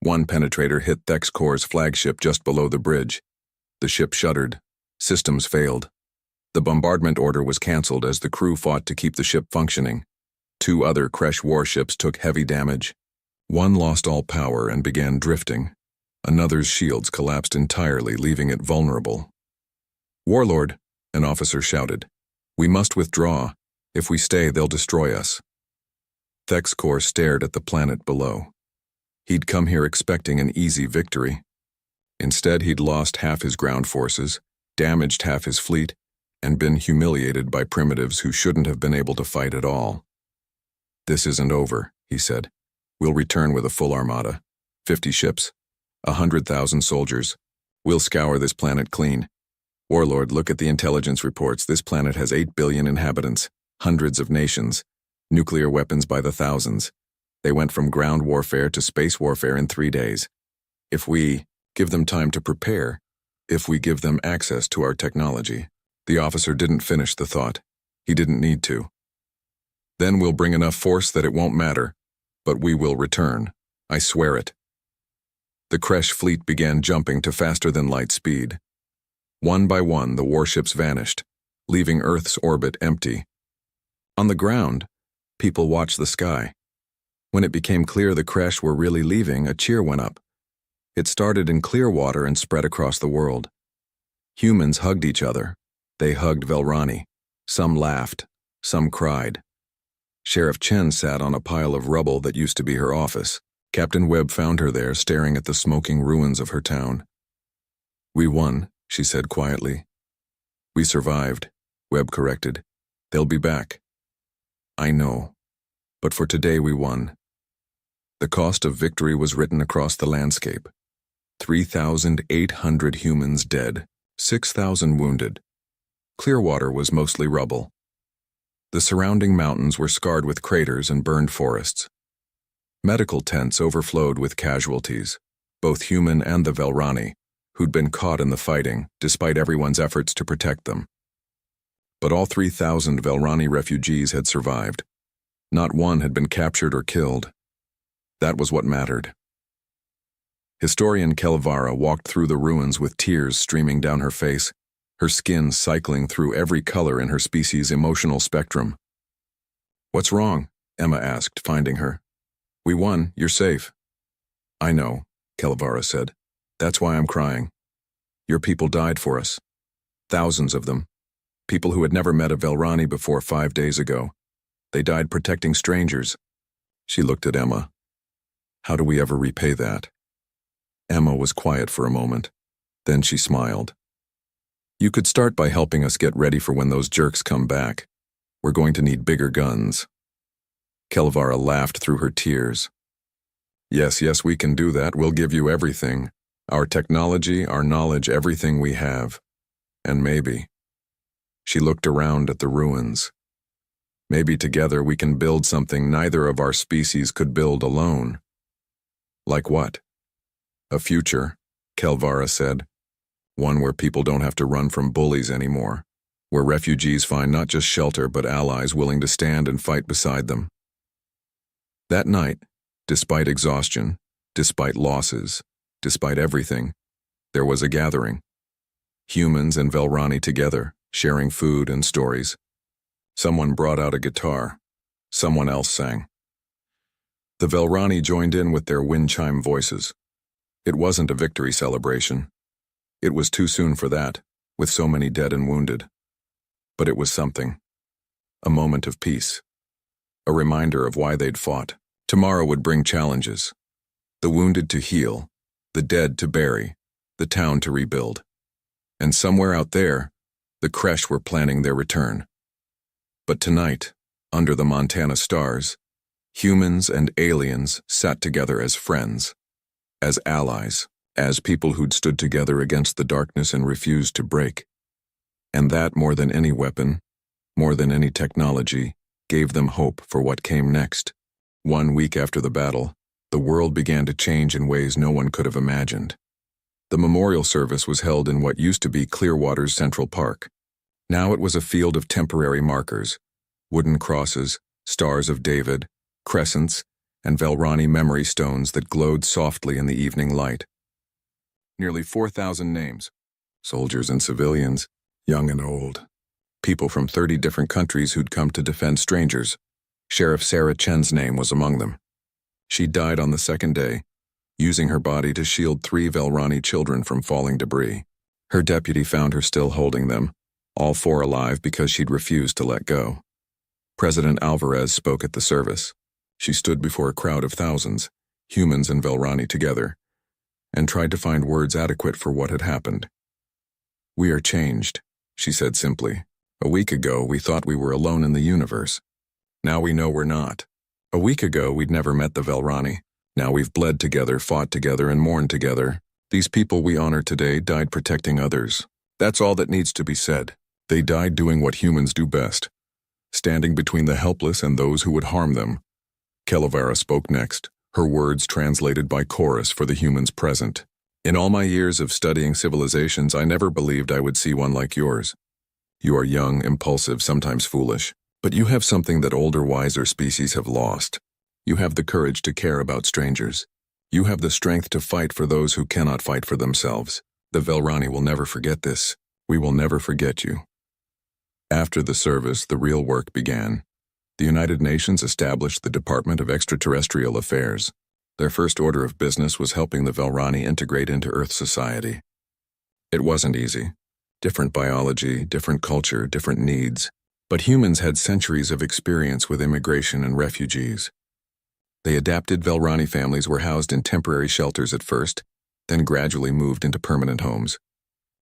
One penetrator hit Thexcor's flagship just below the bridge. The ship shuddered. Systems failed. The bombardment order was cancelled as the crew fought to keep the ship functioning. 2 other Kresh warships took heavy damage. One lost all power and began drifting. Another's shields collapsed entirely, leaving it vulnerable. Warlord, an officer shouted. We must withdraw. If we stay, they'll destroy us. Thexcor stared at the planet below. He'd come here expecting an easy victory. Instead, he'd lost half his ground forces, damaged half his fleet, and been humiliated by primitives who shouldn't have been able to fight at all. This isn't over, he said. We'll return with a full armada. 50 ships. 100,000 soldiers. We'll scour this planet clean. Warlord, look at the intelligence reports. This planet has 8 billion inhabitants, hundreds of nations, nuclear weapons by the thousands. They went from ground warfare to space warfare in 3 days. If we give them time to prepare, if we give them access to our technology. The officer didn't finish the thought. He didn't need to. Then we'll bring enough force that it won't matter, but we will return. I swear it. The Kresh fleet began jumping to faster-than-light speed. One by one, the warships vanished, leaving Earth's orbit empty. On the ground, people watched the sky. When it became clear the Kresh were really leaving, a cheer went up. It started in Clearwater and spread across the world. Humans hugged each other. They hugged Velrani. Some laughed. Some cried. Sheriff Chen sat on a pile of rubble that used to be her office. Captain Webb found her there, staring at the smoking ruins of her town. We won, she said quietly. We survived, Webb corrected. They'll be back. I know. But for today we won. The cost of victory was written across the landscape. 3,800 humans dead, 6,000 wounded. Clearwater was mostly rubble. The surrounding mountains were scarred with craters and burned forests. Medical tents overflowed with casualties, both human and the Velrani, who'd been caught in the fighting, despite everyone's efforts to protect them. But all 3,000 Velrani refugees had survived. Not one had been captured or killed. That was what mattered. Historian Kelvara walked through the ruins with tears streaming down her face, her skin cycling through every color in her species' emotional spectrum. "What's wrong?" Emma asked, finding her. "We won, you're safe." "I know," Kelvara said. "That's why I'm crying. Your people died for us. Thousands of them. People who had never met a Velrani before 5 days ago. They died protecting strangers." She looked at Emma. "How do we ever repay that?" Emma was quiet for a moment. Then she smiled. "You could start by helping us get ready for when those jerks come back. We're going to need bigger guns." Kelvara laughed through her tears. Yes, we can do that. We'll give you everything. Our technology, our knowledge, everything we have. And maybe." She looked around at the ruins. "Maybe together we can build something neither of our species could build alone." "Like what?" "A future," Kelvara said. "One where people don't have to run from bullies anymore. Where refugees find not just shelter but allies willing to stand and fight beside them." That night, despite exhaustion, despite losses, despite everything, there was a gathering. Humans and Velrani together, sharing food and stories. Someone brought out a guitar. Someone else sang. The Velrani joined in with their wind chime voices. It wasn't a victory celebration. It was too soon for that, with so many dead and wounded. But it was something. A moment of peace. A reminder of why they'd fought. Tomorrow would bring challenges. The wounded to heal, the dead to bury, the town to rebuild. And somewhere out there, the Kresh were planning their return. But tonight, under the Montana stars, humans and aliens sat together as friends, as allies, as people who'd stood together against the darkness and refused to break. And that, more than any weapon, more than any technology, gave them hope for what came next. 1 week after the battle, the world began to change in ways no one could have imagined. The memorial service was held in what used to be Clearwater's Central Park. Now it was a field of temporary markers, wooden crosses, stars of David, crescents, and Velrani memory stones that glowed softly in the evening light. Nearly 4,000 names, soldiers and civilians, young and old. People from 30 different countries who'd come to defend strangers. Sheriff Sarah Chen's name was among them. She died on the second day, using her body to shield 3 Velrani children from falling debris. Her deputy found her still holding them, all 4 alive because she'd refused to let go. President Alvarez spoke at the service. She stood before a crowd of thousands, humans and Velrani together, and tried to find words adequate for what had happened. "We are changed," she said simply. "A week ago, we thought we were alone in the universe. Now we know we're not. A week ago, we'd never met the Velrani. Now we've bled together, fought together, and mourned together. These people we honor today died protecting others. That's all that needs to be said. They died doing what humans do best, standing between the helpless and those who would harm them." Kelvara spoke next, her words translated by chorus for the humans present. "In all my years of studying civilizations, I never believed I would see one like yours. You are young, impulsive, sometimes foolish. But you have something that older, wiser species have lost. You have the courage to care about strangers. You have the strength to fight for those who cannot fight for themselves. The Velrani will never forget this. We will never forget you." After the service, the real work began. The United Nations established the Department of Extraterrestrial Affairs. Their first order of business was helping the Velrani integrate into Earth society. It wasn't easy. Different biology, different culture, different needs. But humans had centuries of experience with immigration and refugees. They adapted. Velrani families were housed in temporary shelters at first, then gradually moved into permanent homes.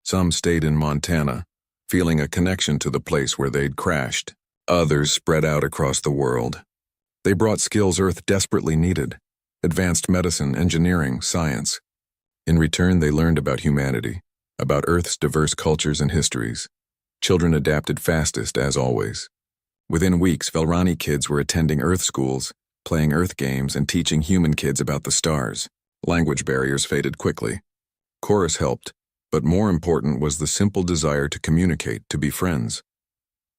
Some stayed in Montana, feeling a connection to the place where they'd crashed. Others spread out across the world. They brought skills Earth desperately needed: advanced medicine, engineering, science. In return, they learned about humanity, about Earth's diverse cultures and histories. Children adapted fastest, as always. Within weeks, Velrani kids were attending Earth schools, playing Earth games and teaching human kids about the stars. Language barriers faded quickly. Chorus helped, but more important was the simple desire to communicate, to be friends.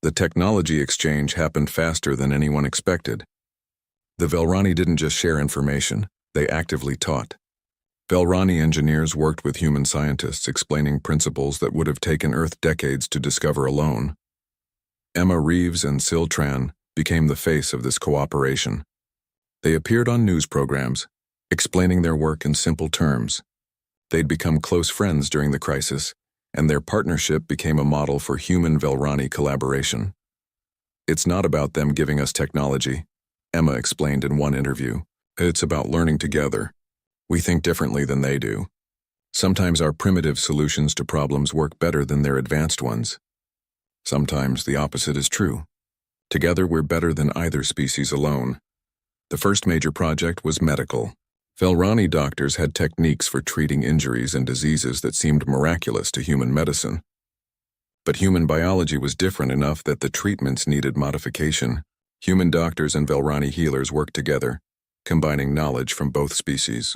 The technology exchange happened faster than anyone expected. The Velrani didn't just share information, they actively taught. Velrani engineers worked with human scientists explaining principles that would have taken Earth decades to discover alone. Emma Reeves and Siltran became the face of this cooperation. They appeared on news programs, explaining their work in simple terms. They'd become close friends during the crisis, and their partnership became a model for human-Velrani collaboration. "It's not about them giving us technology," Emma explained in one interview. "It's about learning together. We think differently than they do. Sometimes our primitive solutions to problems work better than their advanced ones. Sometimes the opposite is true. Together we're better than either species alone." The first major project was medical. Velrani doctors had techniques for treating injuries and diseases that seemed miraculous to human medicine. But human biology was different enough that the treatments needed modification. Human doctors and Velrani healers worked together, combining knowledge from both species.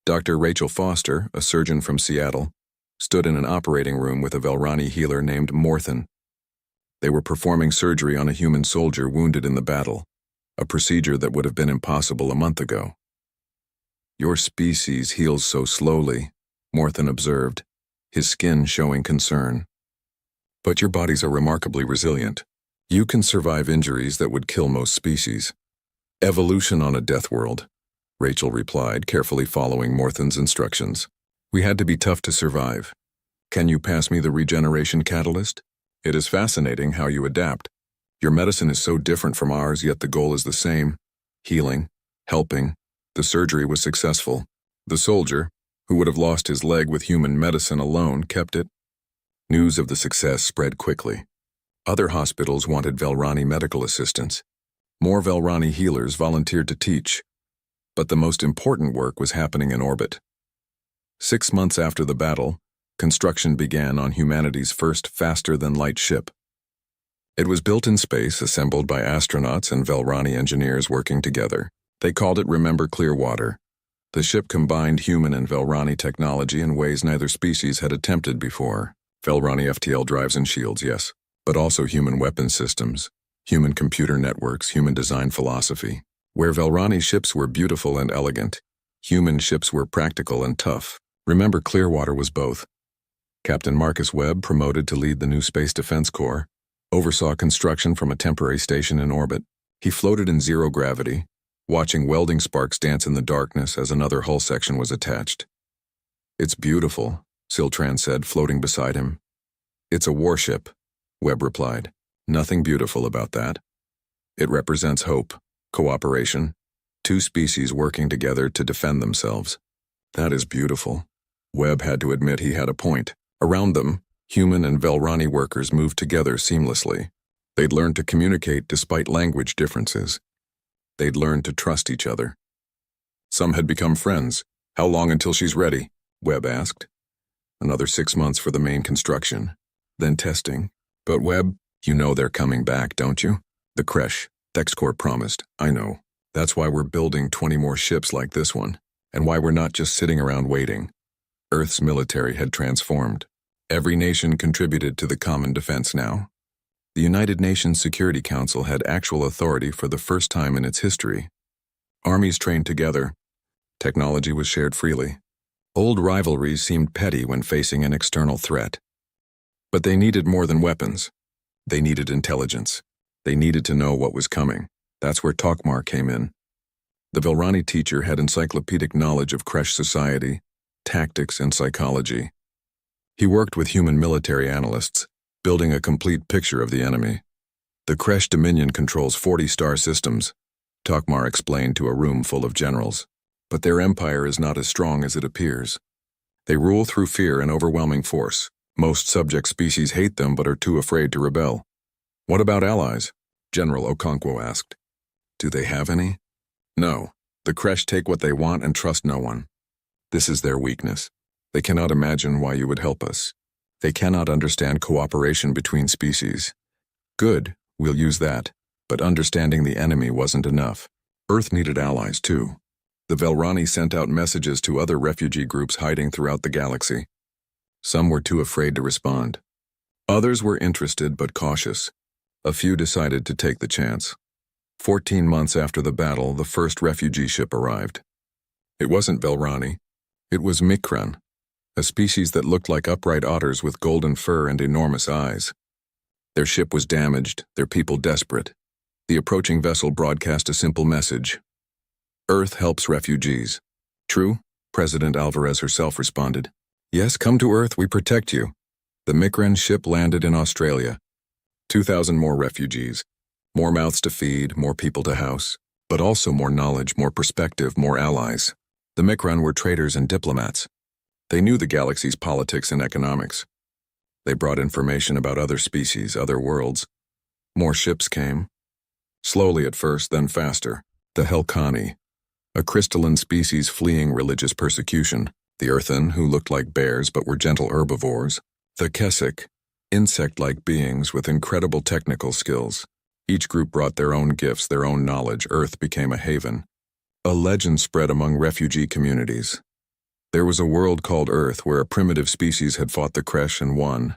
Dr. Rachel Foster, a surgeon from Seattle, stood in an operating room with a Velrani healer named Morthen. They were performing surgery on a human soldier wounded in the battle, a procedure that would have been impossible a month ago. "Your species heals so slowly," Morthen observed, his skin showing concern. "But your bodies are remarkably resilient. You can survive injuries that would kill most species." "Evolution on a death world," Rachel replied, carefully following Morthen's instructions. "We had to be tough to survive. Can you pass me the regeneration catalyst? It is fascinating how you adapt. Your medicine is so different from ours, yet the goal is the same: healing, helping." The surgery was successful. The soldier, who would have lost his leg with human medicine alone, kept it. News of the success spread quickly. Other hospitals wanted Velrani medical assistants. More Velrani healers volunteered to teach. But the most important work was happening in orbit. 6 months after the battle, construction began on humanity's first faster-than-light ship. It was built in space, assembled by astronauts and Velrani engineers working together. They called it Remember Clearwater. The ship combined human and Velrani technology in ways neither species had attempted before. Velrani FTL drives and shields, yes, but also human weapon systems, human computer networks, human design philosophy. Where Velrani ships were beautiful and elegant, human ships were practical and tough. Remember Clearwater was both. Captain Marcus Webb, promoted to lead the new Space Defense Corps, oversaw construction from a temporary station in orbit. He floated in zero gravity, watching welding sparks dance in the darkness as another hull section was attached. "It's beautiful," Siltran said, floating beside him. "It's a warship," Webb replied. "Nothing beautiful about that. It represents hope, cooperation, two species working together to defend themselves. That is beautiful." Webb had to admit he had a point. Around them, human and Velrani workers moved together seamlessly. They'd learned to communicate despite language differences. They'd learned to trust each other. Some had become friends. "How long until she's ready?" Webb asked. "Another 6 months for the main construction. Then testing." "But Webb, you know they're coming back, don't you?" "The creche, ThexCorp promised. I know. That's why we're building 20 more ships like this one, and why we're not just sitting around waiting." Earth's military had transformed. Every nation contributed to the common defense now. The United Nations Security Council had actual authority for the first time in its history. Armies trained together. Technology was shared freely. Old rivalries seemed petty when facing an external threat. But they needed more than weapons. They needed intelligence. They needed to know what was coming. That's where Tokmar came in. The Velrani teacher had encyclopedic knowledge of creche society, tactics, and psychology. He worked with human military analysts, building a complete picture of the enemy. "The creche Dominion controls 40 star systems," Tokmar explained to a room full of generals. "But their empire is not as strong as it appears. They rule through fear and overwhelming force. Most subject species hate them but are too afraid to rebel." "What about allies?" General Okonkwo asked. "Do they have any?" "No. The creche take what they want and trust no one. This is their weakness. They cannot imagine why you would help us. They cannot understand cooperation between species. Good, we'll use that, but understanding the enemy wasn't enough. Earth needed allies, too. The Velrani sent out messages to other refugee groups hiding throughout the galaxy. Some were too afraid to respond. Others were interested but cautious. A few decided to take the chance. 14 months after the battle, the first refugee ship arrived. It wasn't Velrani. It was Mikran, a species that looked like upright otters with golden fur and enormous eyes. Their ship was damaged, their people desperate. The approaching vessel broadcast a simple message. Earth helps refugees. True? President Alvarez herself responded. Yes, come to Earth, we protect you. The Mikran ship landed in Australia. 2,000 more refugees. More mouths to feed, more people to house. But also more knowledge, more perspective, more allies. The Mikran were traders and diplomats. They knew the galaxy's politics and economics. They brought information about other species, other worlds. More ships came. Slowly at first, then faster. The Helkani, a crystalline species fleeing religious persecution. The Earthen, who looked like bears but were gentle herbivores. The Kesik, insect-like beings with incredible technical skills. Each group brought their own gifts, their own knowledge. Earth became a haven. A legend spread among refugee communities. There was a world called Earth where a primitive species had fought the Kresh and won.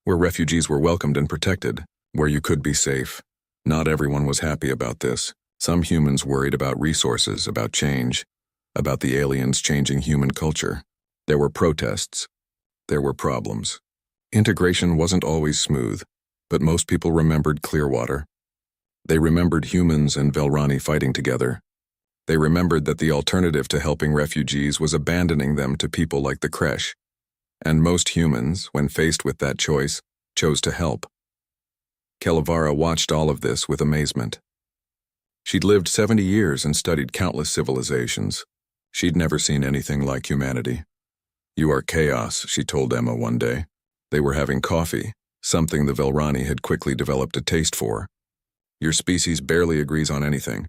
Where refugees were welcomed and protected. Where you could be safe. Not everyone was happy about this. Some humans worried about resources, about change, about the aliens changing human culture. There were protests. There were problems. Integration wasn't always smooth, but most people remembered Clearwater. They remembered humans and Velrani fighting together. They remembered that the alternative to helping refugees was abandoning them to people like the Kresh. And most humans, when faced with that choice, chose to help. Kelevara watched all of this with amazement. She'd lived 70 years and studied countless civilizations. She'd never seen anything like humanity. You are chaos, she told Emma one day. They were having coffee, something the Velrani had quickly developed a taste for. Your species barely agrees on anything.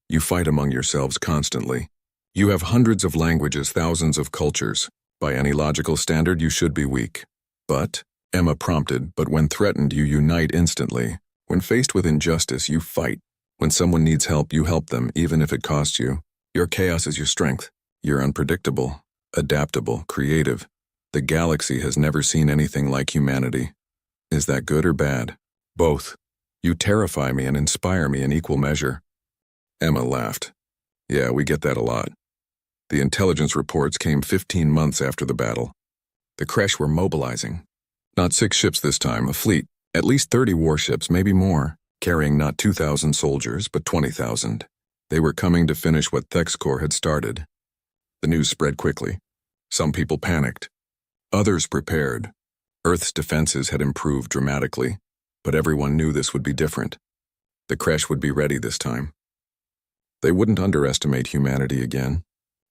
You fight among yourselves constantly. You have hundreds of languages, thousands of cultures. By any logical standard, you should be weak. But, Emma prompted, but when threatened, you unite instantly. When faced with injustice, you fight. When someone needs help, you help them, even if it costs you. Your chaos is your strength. You're unpredictable, adaptable, creative. The galaxy has never seen anything like humanity. Is that good or bad? Both. You terrify me and inspire me in equal measure. Emma laughed. Yeah, we get that a lot. The intelligence reports came 15 months after the battle. The Kresh were mobilizing. Not 6 ships this time, a fleet. At least 30 warships, maybe more, carrying not 2,000 soldiers, but 20,000. They were coming to finish what Thexcor had started. The news spread quickly. Some people panicked. Others prepared. Earth's defenses had improved dramatically, but everyone knew this would be different. The Kresh would be ready this time. They wouldn't underestimate humanity again.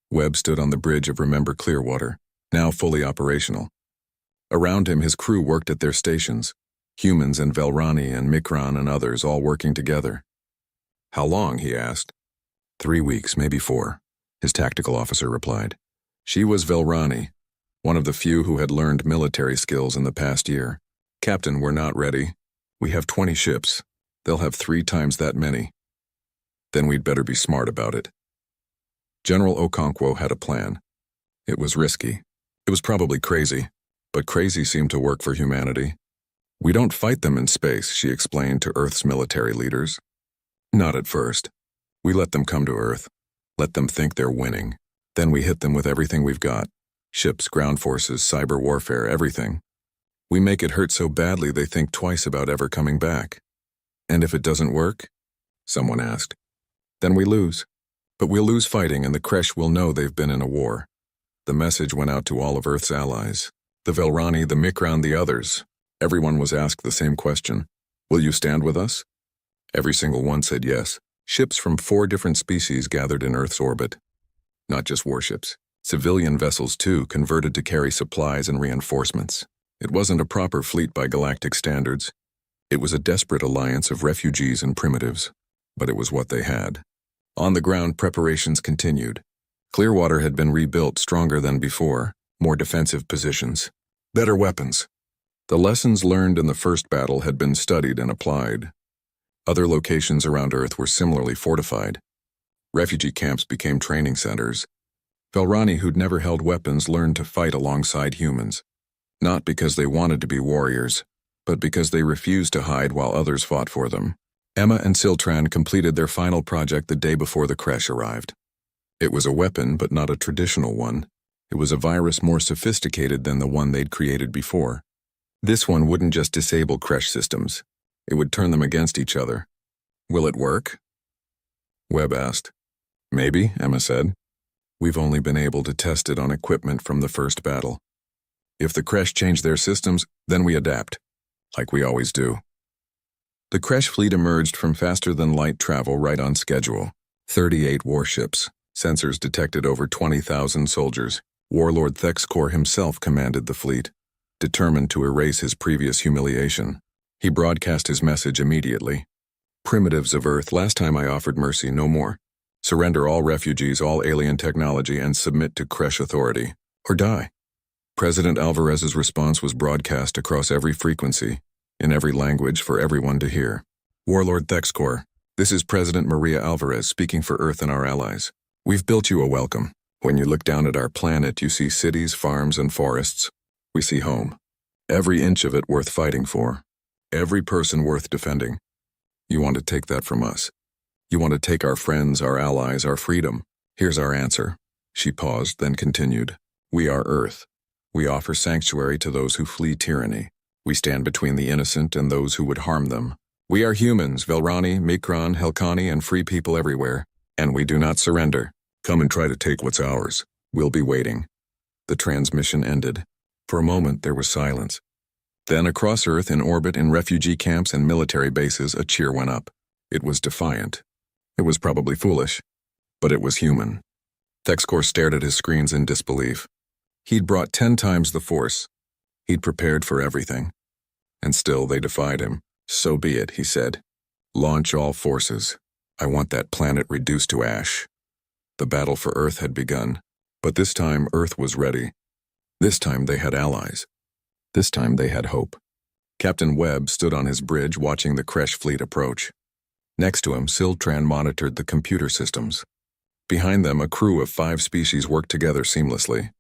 Webb stood on the bridge of Remember Clearwater, now fully operational. Around him, his crew worked at their stations, humans and Velrani and Mikran and others all working together. How long, he asked. 3 weeks, maybe 4, his tactical officer replied. She was Velrani, one of the few who had learned military skills in the past year. Captain, we're not ready. We have 20 ships. They'll have 3 times that many. Then we'd better be smart about it. General Okonkwo had a plan. It was risky. It was probably crazy, but crazy seemed to work for humanity. We don't fight them in space, she explained to Earth's military leaders. Not at first. We let them come to Earth. Let them think they're winning. Then we hit them with everything we've got. Ships, ground forces, cyber warfare, everything. We make it hurt so badly they think twice about ever coming back. And if it doesn't work? Someone asked. Then we lose. But we'll lose fighting and the Kresh will know they've been in a war. The message went out to all of Earth's allies. The Velrani, the Mikran, the others. Everyone was asked the same question. Will you stand with us? Every single one said yes. Ships from 4 different species gathered in Earth's orbit. Not just warships. Civilian vessels, too, converted to carry supplies and reinforcements. It wasn't a proper fleet by galactic standards. It was a desperate alliance of refugees and primitives. But it was what they had. On the ground, preparations continued. Clearwater had been rebuilt stronger than before, more defensive positions, better weapons. The lessons learned in the first battle had been studied and applied. Other locations around Earth were similarly fortified. Refugee camps became training centers. Velrani, who'd never held weapons, learned to fight alongside humans. Not because they wanted to be warriors, but because they refused to hide while others fought for them. Emma and Siltran completed their final project the day before the crash arrived. It was a weapon, but not a traditional one. It was a virus more sophisticated than the one they'd created before. This one wouldn't just disable crash systems. It would turn them against each other. Will it work? Webb asked. Maybe, Emma said. We've only been able to test it on equipment from the first battle. If the Kresh change their systems, then we adapt, like we always do. The Kresh fleet emerged from faster-than-light travel right on schedule. 38 warships. Sensors detected over 20,000 soldiers. Warlord Thexkor himself commanded the fleet, determined to erase his previous humiliation. He broadcast his message immediately. Primitives of Earth, last time I offered mercy, no more. Surrender all refugees, all alien technology, and submit to Kresh authority. Or die. President Alvarez's response was broadcast across every frequency, in every language for everyone to hear. Warlord Thexkor, this is President Maria Alvarez speaking for Earth and our allies. We've built you a welcome. When you look down at our planet, you see cities, farms, and forests. We see home. Every inch of it worth fighting for. Every person worth defending. You want to take that from us. You want to take our friends, our allies, our freedom. Here's our answer. She paused, then continued. We are Earth. We offer sanctuary to those who flee tyranny. We stand between the innocent and those who would harm them. We are humans, Velrani, Mikron, Helkani, and free people everywhere. And we do not surrender. Come and try to take what's ours. We'll be waiting. The transmission ended. For a moment, there was silence. Then across Earth, in orbit, in refugee camps and military bases, a cheer went up. It was defiant. It was probably foolish, but it was human. Thexkor stared at his screens in disbelief. He'd brought 10 times the force. He'd prepared for everything. And still they defied him. So be it, he said. Launch all forces. I want that planet reduced to ash. The battle for Earth had begun, but this time Earth was ready. This time they had allies. This time they had hope. Captain Webb stood on his bridge watching the Kresh fleet approach. Next to him, Siltran monitored the computer systems. Behind them, a crew of 5 species worked together seamlessly.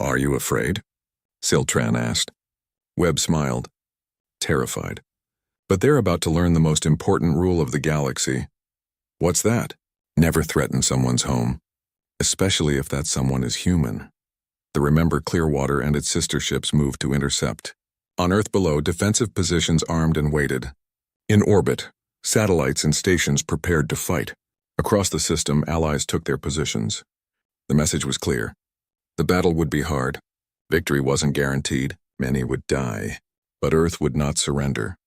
Are you afraid? Siltran asked. Webb smiled, terrified. But they're about to learn the most important rule of the galaxy. What's that? Never threaten someone's home, especially if that someone is human. The Remember Clearwater and its sister ships moved to intercept. On Earth below, defensive positions armed and waited. In orbit, satellites and stations prepared to fight. Across the system, allies took their positions. The message was clear. The battle would be hard. Victory wasn't guaranteed. Many would die. But Earth would not surrender.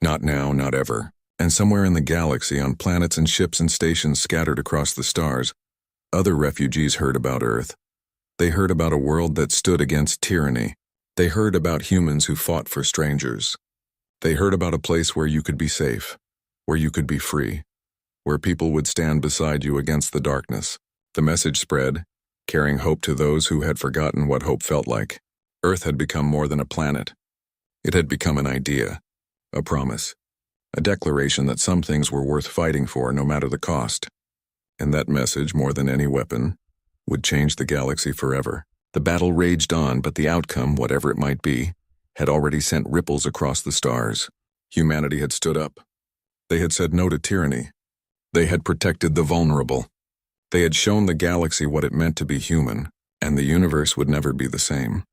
Not now, not ever. And somewhere in the galaxy, on planets and ships and stations scattered across the stars, other refugees heard about Earth. They heard about a world that stood against tyranny. They heard about humans who fought for strangers. They heard about a place where you could be safe, where you could be free, where people would stand beside you against the darkness. The message spread, carrying hope to those who had forgotten what hope felt like. Earth had become more than a planet. It had become an idea, a promise, a declaration that some things were worth fighting for no matter the cost. And that message, more than any weapon, would change the galaxy forever. The battle raged on, but the outcome, whatever it might be, had already sent ripples across the stars. Humanity had stood up. They had said no to tyranny. They had protected the vulnerable. They had shown the galaxy what it meant to be human, and the universe would never be the same.